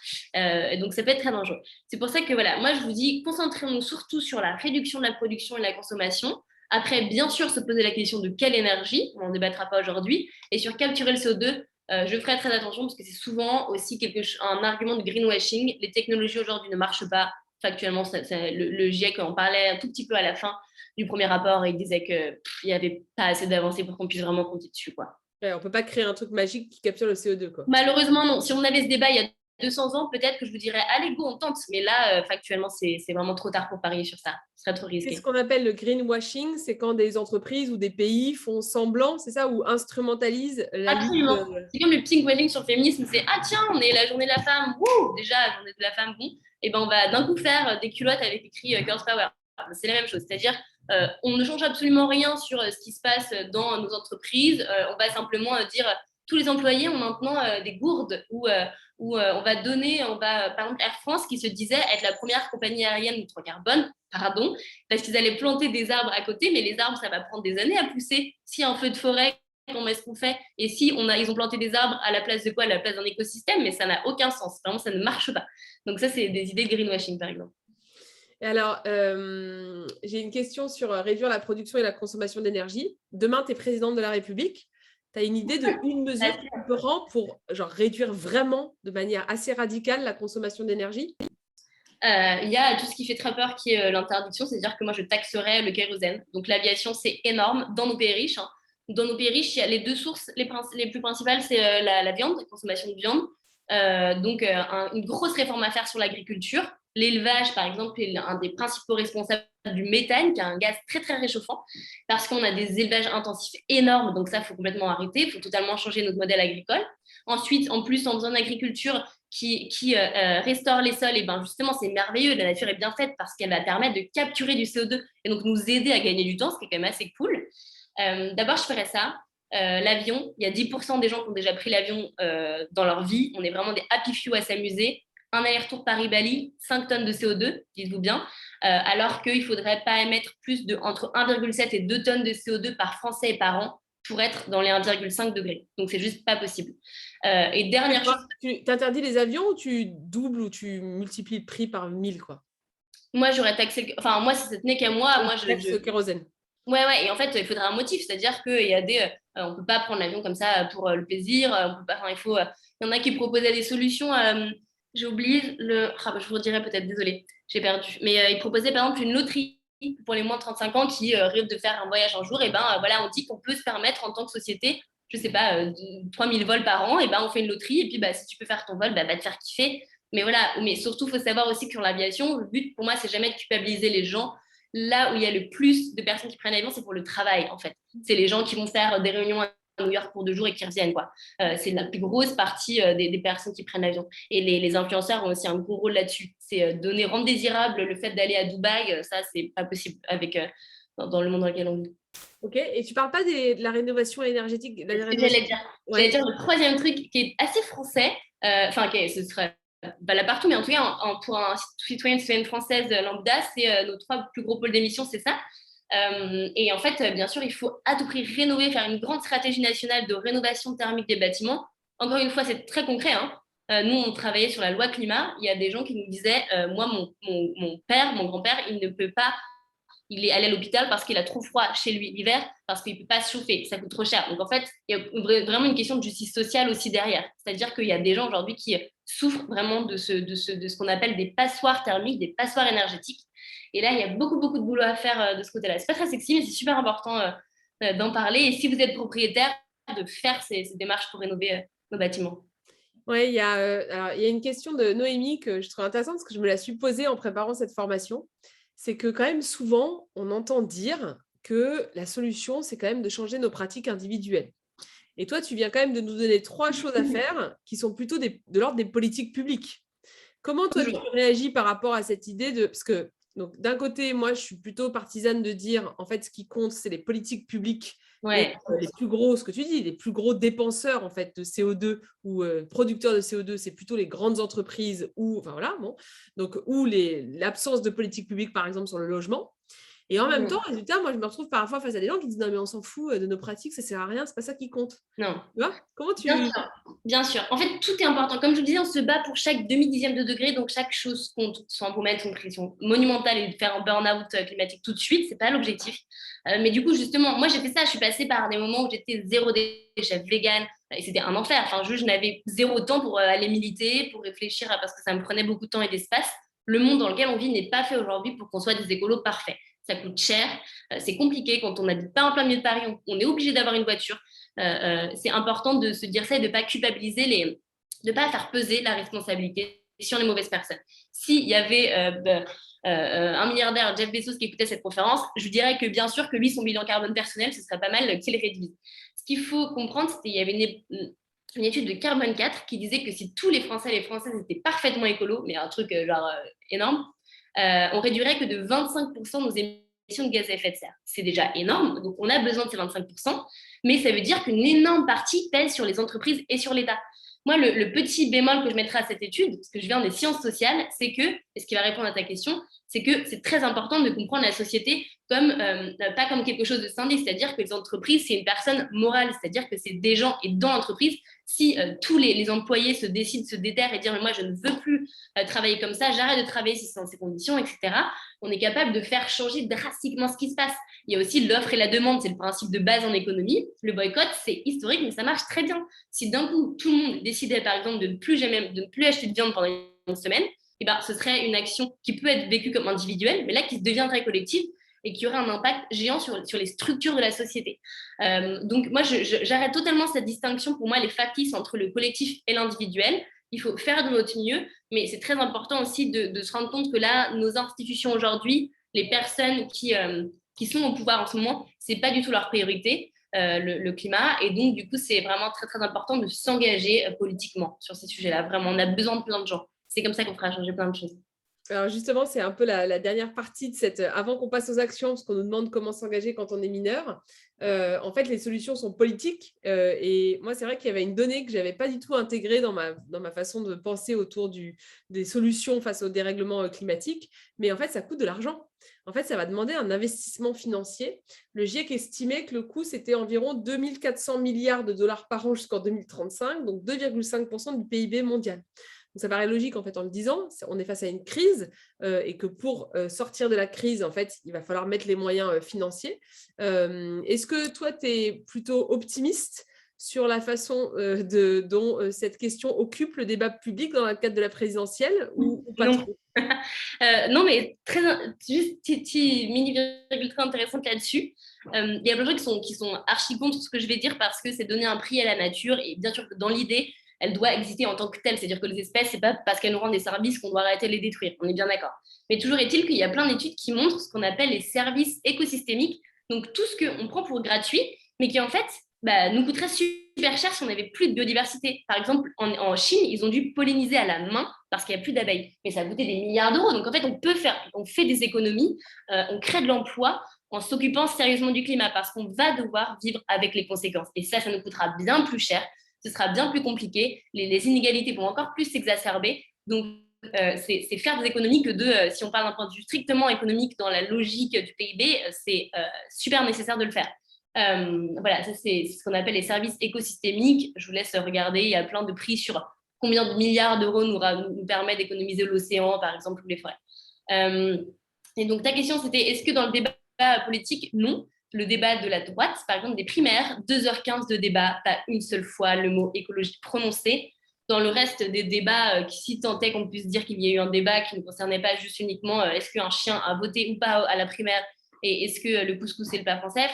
Donc, ça peut être très dangereux. C'est pour ça que, voilà, moi, je vous dis, concentrons-nous surtout sur la réduction de la production et de la consommation. Après, bien sûr, se poser la question de quelle énergie, on n'en débattra pas aujourd'hui, et sur capturer le CO2, je ferai très attention parce que c'est souvent aussi un argument de greenwashing. Les technologies aujourd'hui ne marchent pas. Factuellement, le GIEC en parlait un tout petit peu à la fin du premier rapport et il disait qu'il n'y avait pas assez d'avancées pour qu'on puisse vraiment compter dessus, quoi. Ouais, on ne peut pas créer un truc magique qui capture le CO2, quoi. Malheureusement, non. Si on avait ce débat il y a 200 ans, peut-être que je vous dirais, allez, go, on tente. Mais là, factuellement, c'est vraiment trop tard pour parier sur ça. Ce serait trop C'est ce risqué. qu'on appelle le greenwashing, c'est quand des entreprises ou des pays font semblant, c'est ça, ou instrumentalisent la lutte. Absolument. C'est comme le pinkwashing sur le féminisme, c'est ah tiens, on est la journée de la femme, wouh, déjà la journée de la femme, bon, et ben on va d'un coup faire des culottes avec écrit Girls Power. C'est la même chose, c'est-à-dire on ne change absolument rien sur ce qui se passe dans nos entreprises, on va simplement dire tous les employés ont maintenant des gourdes où on va donner, par exemple Air France qui se disait être la première compagnie aérienne neutre carbone, pardon, parce qu'ils allaient planter des arbres à côté, mais les arbres ça va prendre des années à pousser. S'il y a un feu de forêt, comment est-ce qu'on fait? Et si ils ont planté des arbres à la place de quoi? À la place d'un écosystème, mais ça n'a aucun sens. Vraiment, ça ne marche pas. Donc ça, c'est des idées de greenwashing, par exemple. Et alors, j'ai une question sur réduire la production et la consommation d'énergie. Demain, tu es présidente de la République. Tu as une idée d'une mesure que tu peux prendre pour genre, réduire vraiment de manière assez radicale la consommation d'énergie? Il y a tout ce qui fait très peur qui est l'interdiction, c'est-à-dire que moi je taxerais le kérosène. Donc l'aviation c'est énorme dans nos pays riches, hein. Dans nos pays riches, il y a les deux sources les plus principales, c'est la viande, la consommation de viande. Donc une grosse réforme à faire sur l'agriculture. L'élevage, par exemple, est un des principaux responsables du méthane, qui est un gaz très très réchauffant, parce qu'on a des élevages intensifs énormes, donc ça, il faut complètement arrêter, il faut totalement changer notre modèle agricole. Ensuite, en plus, en faisant une agriculture qui restaure les sols, et ben justement, c'est merveilleux, la nature est bien faite parce qu'elle va permettre de capturer du CO2 et donc nous aider à gagner du temps, ce qui est quand même assez cool. D'abord, je ferais ça. L'avion, il y a 10% des gens qui ont déjà pris l'avion dans leur vie. On est vraiment des happy few à s'amuser. Un aller-retour Paris-Bali, 5 tonnes de CO2, dites-vous bien, alors qu'il ne faudrait pas émettre plus de entre 1,7 et 2 tonnes de CO2 par Français et par an pour être dans les 1,5 degrés. Donc, c'est juste pas possible. Et dernière chose... Tu interdis les avions ou tu doubles ou tu multiplies le prix par 1000, quoi? Moi, j'aurais taxé... Enfin, moi, si ce tenait qu'à moi, je taxe le kérosène. Ouais, et en fait, il faudrait un motif, c'est-à-dire qu'il y a on ne peut pas prendre l'avion comme ça pour le plaisir, on peut pas, enfin, il y en a qui proposaient des solutions, j'ai oublié je vous redirai peut-être, désolée, j'ai perdu, mais ils proposaient par exemple une loterie pour les moins de 35 ans qui rêvent de faire un voyage un jour, et ben voilà, on dit qu'on peut se permettre en tant que société, je sais pas, 3000 vols par an, et ben on fait une loterie, et puis bah, si tu peux faire ton vol, bah, va te faire kiffer, mais voilà, mais surtout, il faut savoir aussi que sur l'aviation, le but pour moi, c'est jamais de culpabiliser les gens. Là où il y a le plus de personnes qui prennent l'avion, c'est pour le travail, en fait. C'est les gens qui vont faire des réunions à New York pour 2 jours et qui reviennent, quoi. C'est la plus grosse partie des personnes qui prennent l'avion. Et les influenceurs ont aussi un gros rôle là-dessus. C'est rendre désirable le fait d'aller à Dubaï. Ça, c'est pas possible dans le monde dans lequel on vit. Ok, et tu parles pas de la rénovation énergétique? J'allais dire le troisième truc qui est assez français, ce serait là partout, mais en tout cas, pour un citoyen, une citoyenne française lambda, c'est nos 3 plus gros pôles d'émissions, c'est ça. Et en fait, bien sûr, il faut à tout prix rénover, faire une grande stratégie nationale de rénovation thermique des bâtiments. Encore une fois, c'est très concret, hein. Nous, on travaillait sur la loi climat. Il y a des gens qui nous disaient, moi, mon père, mon grand-père, il ne peut pas il est allé à l'hôpital parce qu'il a trop froid chez lui l'hiver, parce qu'il ne peut pas se chauffer, ça coûte trop cher. Donc en fait, il y a vraiment une question de justice sociale aussi derrière. C'est-à-dire qu'il y a des gens aujourd'hui qui souffrent vraiment de ce qu'on appelle des passoires thermiques, des passoires énergétiques. Et là, il y a beaucoup, beaucoup de boulot à faire de ce côté-là. C'est pas très sexy, mais c'est super important d'en parler. Et si vous êtes propriétaire, de faire ces démarches pour rénover nos bâtiments. Oui, il y a une question de Noémie que je trouve intéressante parce que je me la suis posée en préparant cette formation. C'est que quand même souvent, on entend dire que la solution, c'est quand même de changer nos pratiques individuelles. Et toi, tu viens quand même de nous donner 3 choses à faire qui sont plutôt de l'ordre des politiques publiques. Comment toi, tu réagis par rapport à cette idée de... Parce que donc, d'un côté, moi, je suis plutôt partisane de dire, en fait, ce qui compte, c'est les politiques publiques. Ouais. Et les plus gros, ce que tu dis, les plus gros dépenseurs en fait de CO2 ou producteurs de CO2, c'est plutôt les grandes entreprises ou enfin voilà, bon, donc ou l'absence de politique publique par exemple sur le logement. Et en même temps, résultat, moi, je me retrouve parfois face à des gens qui disent non, mais on s'en fout de nos pratiques, ça sert à rien, c'est pas ça qui compte. Non. Tu vois? Comment tu... Bien sûr, bien sûr. En fait, tout est important. Comme je vous disais, on se bat pour chaque demi-dixième de degré, donc chaque chose compte, soit pour mettre une pression monumentale et faire un burn-out climatique tout de suite, c'est pas l'objectif. Mais du coup, justement, moi j'ai fait ça, je suis passée par des moments où j'étais zéro déchet vegan, et c'était un enfer. Enfin, je n'avais zéro temps pour aller militer, pour réfléchir, parce que ça me prenait beaucoup de temps et d'espace. Le monde dans lequel on vit n'est pas fait aujourd'hui pour qu'on soit des écolos parfaits. Ça coûte cher, c'est compliqué quand on n'habite pas en plein milieu de Paris, on est obligé d'avoir une voiture. C'est important de se dire ça et de ne pas culpabiliser, de ne pas faire peser la responsabilité sur les mauvaises personnes. S'il y avait un milliardaire, Jeff Bezos, qui écoutait cette conférence, je lui dirais que bien sûr que lui, son bilan carbone personnel, ce serait pas mal qu'il réduise. Ce qu'il faut comprendre, c'est qu'il y avait une étude de Carbone 4 qui disait que si tous les Français et les Françaises étaient parfaitement écolos, mais un truc énorme, on réduirait que de 25% nos émissions de gaz à effet de serre. C'est déjà énorme, donc on a besoin de ces 25%, mais ça veut dire qu'une énorme partie pèse sur les entreprises et sur l'État. Moi, le petit bémol que je mettrai à cette étude, parce que je viens des sciences sociales, c'est que, et ce qui va répondre à ta question, c'est que c'est très important de comprendre la société comme, pas comme quelque chose de scindé, c'est-à-dire que les entreprises, c'est une personne morale, c'est-à-dire que c'est des gens, et dans l'entreprise, si tous les employés se décident, se déterrent et dire mais moi je ne veux plus travailler comme ça, j'arrête de travailler si c'est dans ces conditions, etc., on est capable de faire changer drastiquement ce qui se passe. Il y a aussi l'offre et la demande, c'est le principe de base en économie. Le boycott, c'est historique, mais ça marche très bien. Si d'un coup, tout le monde décidait, par exemple, de ne plus acheter de viande pendant une semaine, eh ben, ce serait une action qui peut être vécue comme individuelle, mais là, qui deviendrait collective et qui aurait un impact géant sur les structures de la société. Donc, moi, j'arrête totalement cette distinction. Pour moi, elle est factice entre le collectif et l'individuel. Il faut faire de notre mieux, mais c'est très important aussi de se rendre compte que là, nos institutions aujourd'hui, les personnes qui sont au pouvoir en ce moment, c'est pas du tout leur priorité, le climat. Et donc, du coup, c'est vraiment très, très important de s'engager politiquement sur ces sujets-là. Vraiment, on a besoin de plein de gens. C'est comme ça qu'on fera changer plein de choses. Alors justement, c'est un peu la dernière partie de cette... Avant qu'on passe aux actions, parce qu'on nous demande comment s'engager quand on est mineur, en fait, les solutions sont politiques. Et moi, c'est vrai qu'il y avait une donnée que je n'avais pas du tout intégrée dans ma façon de penser autour des solutions face au dérèglement climatique. Mais en fait, ça coûte de l'argent. En fait, ça va demander un investissement financier. Le GIEC estimait que le coût, c'était environ 2400 milliards de dollars par an jusqu'en 2035, donc 2,5% du PIB mondial. Donc, ça paraît logique en fait en le disant, on est face à une crise et que pour sortir de la crise, en fait, il va falloir mettre les moyens financiers. Est-ce que toi, tu es plutôt optimiste sur la façon dont cette question occupe le débat public dans le cadre de la présidentielle ou pas Non. trop? Non, mais juste petit mini-virgule très intéressante là-dessus. Il y a plein de gens qui sont archi contre ce que je vais dire parce que c'est donner un prix à la nature et bien sûr que dans l'idée, elle doit exister en tant que telle. C'est-à-dire que les espèces, c'est pas parce qu'elles nous rendent des services qu'on doit arrêter de les détruire. On est bien d'accord. Mais toujours est-il qu'il y a plein d'études qui montrent ce qu'on appelle les services écosystémiques. Donc tout ce qu'on prend pour gratuit, mais qui en fait nous coûterait super cher si on n'avait plus de biodiversité. Par exemple, en Chine, ils ont dû polliniser à la main parce qu'il n'y a plus d'abeilles. Mais ça a coûté des milliards d'euros. Donc en fait, on fait des économies, on crée de l'emploi en s'occupant sérieusement du climat parce qu'on va devoir vivre avec les conséquences. Et ça nous coûtera bien plus cher, ce sera bien plus compliqué, les inégalités vont encore plus s'exacerber. Donc c'est faire des économies que si on parle d'un point de vue strictement économique dans la logique du PIB, c'est super nécessaire de le faire. Voilà, ça c'est ce qu'on appelle les services écosystémiques. Je vous laisse regarder, il y a plein de prix sur combien de milliards d'euros nous permet d'économiser l'océan, par exemple, ou les forêts. Et donc ta question c'était, est-ce que dans le débat politique, non. Le débat de la droite, par exemple des primaires, 2h15 de débat, pas une seule fois le mot écologie prononcé. Dans le reste des débats, qui si tant est qu'on puisse dire qu'il y a eu un débat qui ne concernait pas juste uniquement est-ce qu'un chien a voté ou pas à la primaire et est-ce que le couscous est le plat français,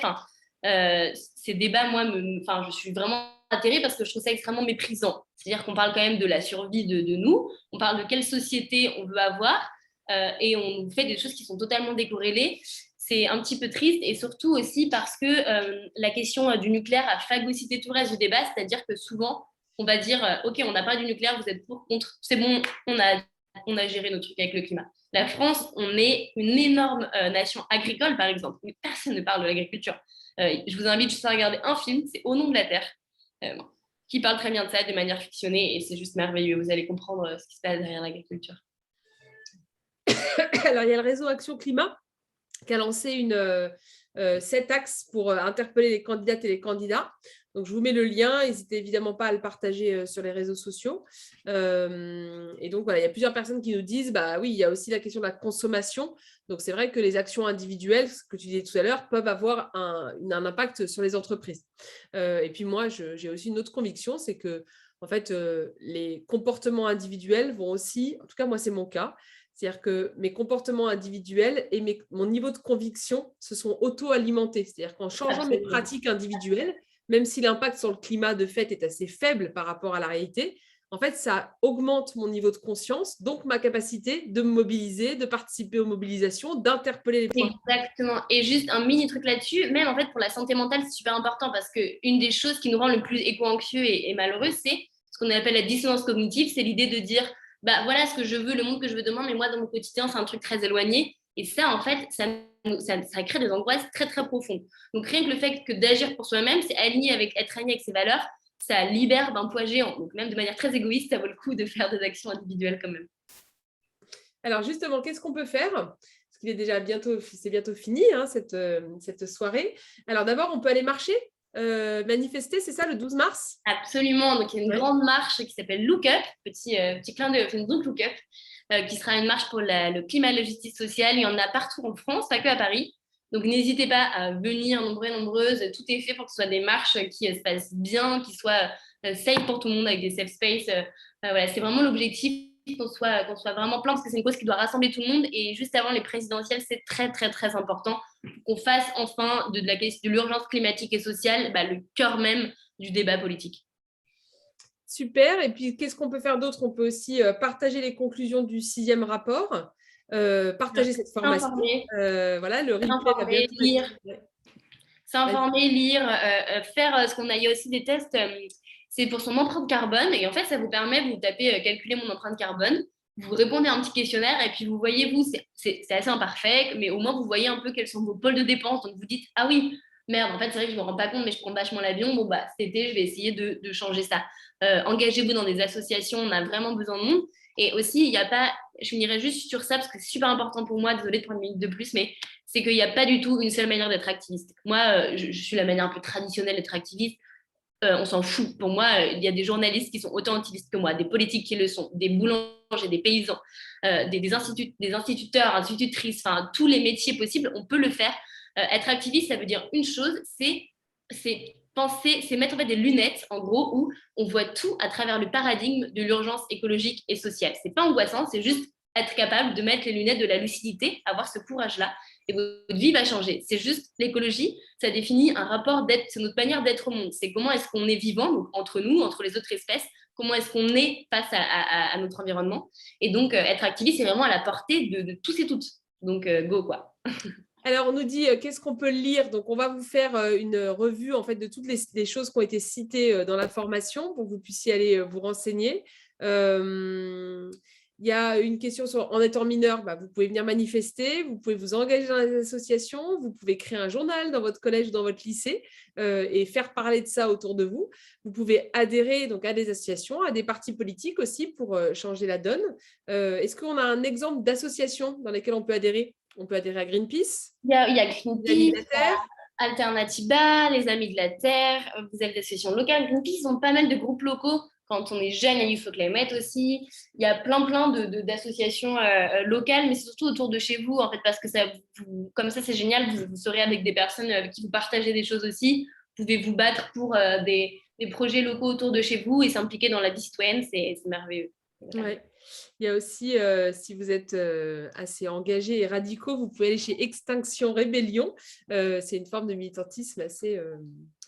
ces débats, moi, je suis vraiment atterrée parce que je trouve ça extrêmement méprisant. C'est-à-dire qu'on parle quand même de la survie de nous, on parle de quelle société on veut avoir et on fait des choses qui sont totalement décorrélées. C'est un petit peu triste et surtout aussi parce que la question du nucléaire a phagocyté tout le reste du débat, c'est-à-dire que souvent, on va dire ok, on n'a pas du nucléaire, vous êtes pour, contre, c'est bon, on a géré nos trucs avec le climat. La France, on est une énorme nation agricole, par exemple, mais personne ne parle de l'agriculture. Je vous invite juste à regarder un film, c'est Au nom de la Terre, qui parle très bien de ça de manière fictionnée et c'est juste merveilleux. Vous allez comprendre ce qui se passe derrière l'agriculture. Alors, il y a le réseau Action Climat qui a lancé 7 axes pour interpeller les candidates et les candidats. Donc, je vous mets le lien. N'hésitez évidemment pas à le partager sur les réseaux sociaux. Et donc, voilà, il y a plusieurs personnes qui nous disent, bah oui, il y a aussi la question de la consommation. Donc, c'est vrai que les actions individuelles, ce que tu disais tout à l'heure, peuvent avoir un impact sur les entreprises. Et puis, moi, j'ai aussi une autre conviction, c'est que, en fait, les comportements individuels vont aussi, en tout cas, moi, c'est mon cas, c'est-à-dire que mes comportements individuels et mon niveau de conviction se sont auto-alimentés. C'est-à-dire qu'en changeant mes Absolument. pratiques individuelles, même si l'impact sur le climat de fait est assez faible par rapport à la réalité, en fait, ça augmente mon niveau de conscience, donc ma capacité de me mobiliser, de participer aux mobilisations, d'interpeller les points. Exactement. Et juste un mini truc là-dessus, même en fait pour la santé mentale, c'est super important parce que une des choses qui nous rend le plus éco-anxieux et malheureux, c'est ce qu'on appelle la dissonance cognitive, c'est l'idée de dire, bah voilà ce que je veux, le monde que je veux demain, mais moi dans mon quotidien, c'est un truc très éloigné. Et ça, en fait, ça crée des angoisses très très profondes. Donc rien que le fait que d'agir pour soi-même, c'est être aligné avec ses valeurs, ça libère d'un poids géant. Donc même de manière très égoïste, ça vaut le coup de faire des actions individuelles quand même. Alors justement, qu'est-ce qu'on peut faire? Parce qu'il est déjà c'est bientôt fini, hein, cette soirée. Alors d'abord, on peut aller marcher, manifester, c'est ça, le 12 mars? Absolument. Donc, il y a une Ouais. grande marche qui s'appelle Look Up, petit clin d'œil au Facebook Look Up, qui sera une marche pour le climat et la justice sociale. Il y en a partout en France, pas que à Paris. Donc, n'hésitez pas à venir nombreux et nombreuses. Tout est fait pour que ce soit des marches qui se passent bien, qui soient safe pour tout le monde avec des safe space. Voilà, c'est vraiment l'objectif qu'on soit vraiment plein parce que c'est une cause qui doit rassembler tout le monde. Et juste avant les présidentielles, c'est très, très, très important qu'on fasse enfin de l'urgence climatique et sociale le cœur même du débat politique. Super. Et puis, qu'est-ce qu'on peut faire d'autre? On peut aussi partager les conclusions du 6e rapport, partager cette formation. S'informer, Voilà, le replay va s'informer, bientôt lire, être... Ouais. s'informer, lire, faire ce qu'on a. Il y a aussi des tests, c'est pour son empreinte carbone. Et en fait, ça vous permet, vous tapez calculer mon empreinte carbone, vous répondez à un petit questionnaire et puis vous voyez, vous, c'est assez imparfait, mais au moins vous voyez un peu quels sont vos pôles de dépenses. Donc vous dites, ah oui, merde, en fait, c'est vrai que je ne me rends pas compte, mais je prends vachement l'avion. Bon, bah, cet été, je vais essayer de changer ça. Engagez-vous dans des associations, on a vraiment besoin de monde. Et aussi, il n'y a pas, je finirai juste sur ça parce que c'est super important pour moi, désolée de prendre une minute de plus, mais c'est qu'il n'y a pas du tout une seule manière d'être activiste. Moi, je suis la manière un peu traditionnelle d'être activiste. On s'en fout. Pour moi, il y a des journalistes qui sont autant activistes que moi, des politiques qui le sont, des boulangers, des paysans, des instituteurs, institutrices, enfin, tous les métiers possibles, on peut le faire. Être activiste, ça veut dire une chose, c'est penser, c'est mettre en fait des lunettes, en gros, où on voit tout à travers le paradigme de l'urgence écologique et sociale. C'est pas angoissant, c'est juste être capable de mettre les lunettes de la lucidité, avoir ce courage-là, et votre vie va changer. C'est juste l'écologie, ça définit un rapport d'être, c'est notre manière d'être au monde. C'est comment est-ce qu'on est vivant, donc entre nous, entre les autres espèces, comment est-ce qu'on est face à notre environnement. Et donc, être activiste, c'est vraiment à la portée de tous et toutes. Donc, go, quoi. Alors, on nous dit qu'est-ce qu'on peut lire. Donc, on va vous faire une revue en fait de toutes les choses qui ont été citées dans la formation pour que vous puissiez aller vous renseigner. Il y a une question sur en étant mineur, vous pouvez venir manifester, vous pouvez vous engager dans les associations, vous pouvez créer un journal dans votre collège ou dans votre lycée et faire parler de ça autour de vous. Vous pouvez adhérer donc à des associations, à des partis politiques aussi pour changer la donne. Est-ce qu'on a un exemple d'association dans lesquelles on peut adhérer? On peut adhérer à Greenpeace. Il y a Greenpeace, Les Amis de la Terre. Alternativa, les Amis de la Terre, vous avez des associations locales. Greenpeace, ils ont pas mal de groupes locaux. Quand on est jeune, il y a Youth for Climate aussi. Il y a plein d'associations locales, mais c'est surtout autour de chez vous, en fait, parce que comme ça, c'est génial. Vous serez avec des personnes avec qui vous partagez des choses aussi. Vous pouvez vous battre pour des projets locaux autour de chez vous et s'impliquer dans la vie citoyenne. C'est merveilleux. Ouais. Il y a aussi, si vous êtes assez engagés et radicaux, vous pouvez aller chez Extinction Rébellion. C'est une forme de militantisme assez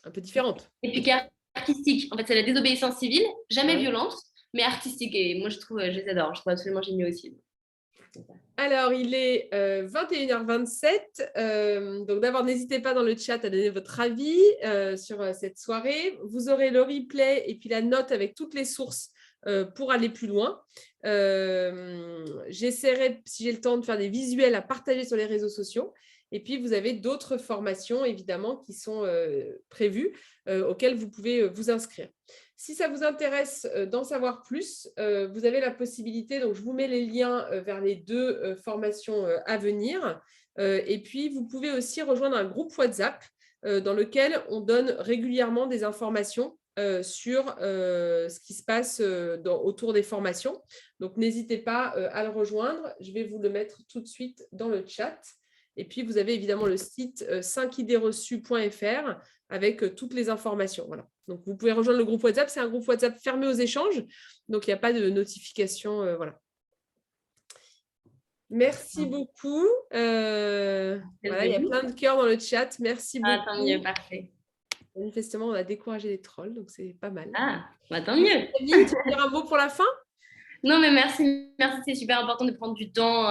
un peu différente. Et puis qui est artistique. En fait, c'est la désobéissance civile, jamais Ouais. violente, mais artistique. Et moi, je les adore. Je trouve absolument géniaux aussi. Alors, il est 21h27. Donc, d'abord, n'hésitez pas dans le chat à donner votre avis sur cette soirée. Vous aurez le replay et puis la note avec toutes les sources pour aller plus loin. J'essaierai, si j'ai le temps, de faire des visuels à partager sur les réseaux sociaux. Et puis, vous avez d'autres formations, évidemment, qui sont prévues, auxquelles vous pouvez vous inscrire. Si ça vous intéresse d'en savoir plus, vous avez la possibilité, donc je vous mets les liens vers les 2 formations à venir. Et puis, vous pouvez aussi rejoindre un groupe WhatsApp dans lequel on donne régulièrement des informations sur ce qui se passe autour des formations. Donc, n'hésitez pas à le rejoindre. Je vais vous le mettre tout de suite dans le chat. Et puis, vous avez évidemment le site 5idéesreçues.fr avec toutes les informations. Voilà. Donc, vous pouvez rejoindre le groupe WhatsApp. C'est un groupe WhatsApp fermé aux échanges. Donc, il n'y a pas de notification. Voilà. Merci beaucoup. Voilà, il y a plein de cœurs dans le chat. Merci beaucoup. Ah, tant mieux, parfait. Manifestement, on a découragé les trolls, donc c'est pas mal. Ah, bah, tant mieux. Camille, tu veux dire un mot pour la fin? Non, mais merci, c'est super important de prendre du temps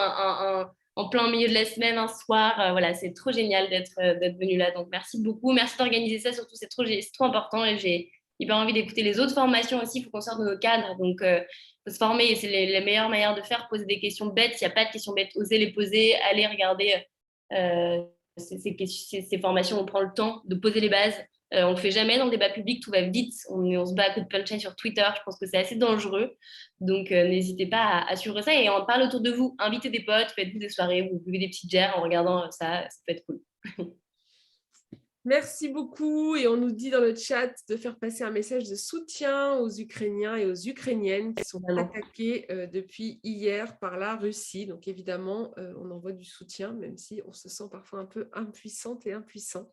en plein milieu de la semaine, un soir. Voilà, c'est trop génial d'être venu là. Donc, merci beaucoup. Merci d'organiser ça, surtout, c'est trop important. Et j'ai hyper envie d'écouter les autres formations aussi. Il faut qu'on sorte de nos cadres. Donc, il faut se former. Et c'est les meilleures manières de faire, poser des questions bêtes. S'il n'y a pas de questions bêtes, osez les poser. Allez regarder ces formations. On prend le temps de poser les bases. On ne le fait jamais dans le débat public, tout va vite. On se bat à coups de punchline sur Twitter. Je pense que c'est assez dangereux. Donc, n'hésitez pas à suivre ça et en parler autour de vous. Invitez des potes, faites-vous des soirées, vous buvez des petites gères en regardant ça. Ça peut être cool. Merci beaucoup. Et on nous dit dans le chat de faire passer un message de soutien aux Ukrainiens et aux Ukrainiennes qui sont attaqués depuis hier par la Russie. Donc, évidemment, on envoie du soutien, même si on se sent parfois un peu impuissante et impuissant.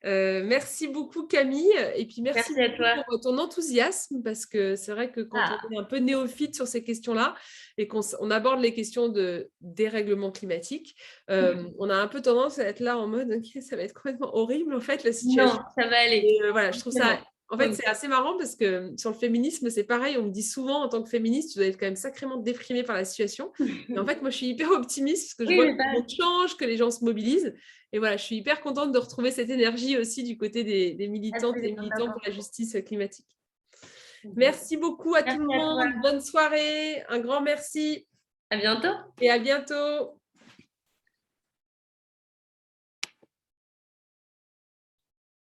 Merci beaucoup Camille et puis merci à toi pour ton enthousiasme parce que c'est vrai que quand on est un peu néophyte sur ces questions-là et qu'on aborde les questions de dérèglement climatique, on a un peu tendance à être là en mode ok, ça va être complètement horrible en fait la situation. Non, ça va aller. Et, voilà, je trouve ça en fait c'est assez marrant parce que sur le féminisme c'est pareil, on me dit souvent en tant que féministe tu dois être quand même sacrément déprimée par la situation. Et en fait moi je suis hyper optimiste parce que je vois que le monde change, que les gens se mobilisent. Et voilà, je suis hyper contente de retrouver cette énergie aussi du côté des militantes et militants pour la justice climatique. Merci beaucoup à tout le monde. Bonne soirée. Un grand merci. À bientôt. Et à bientôt.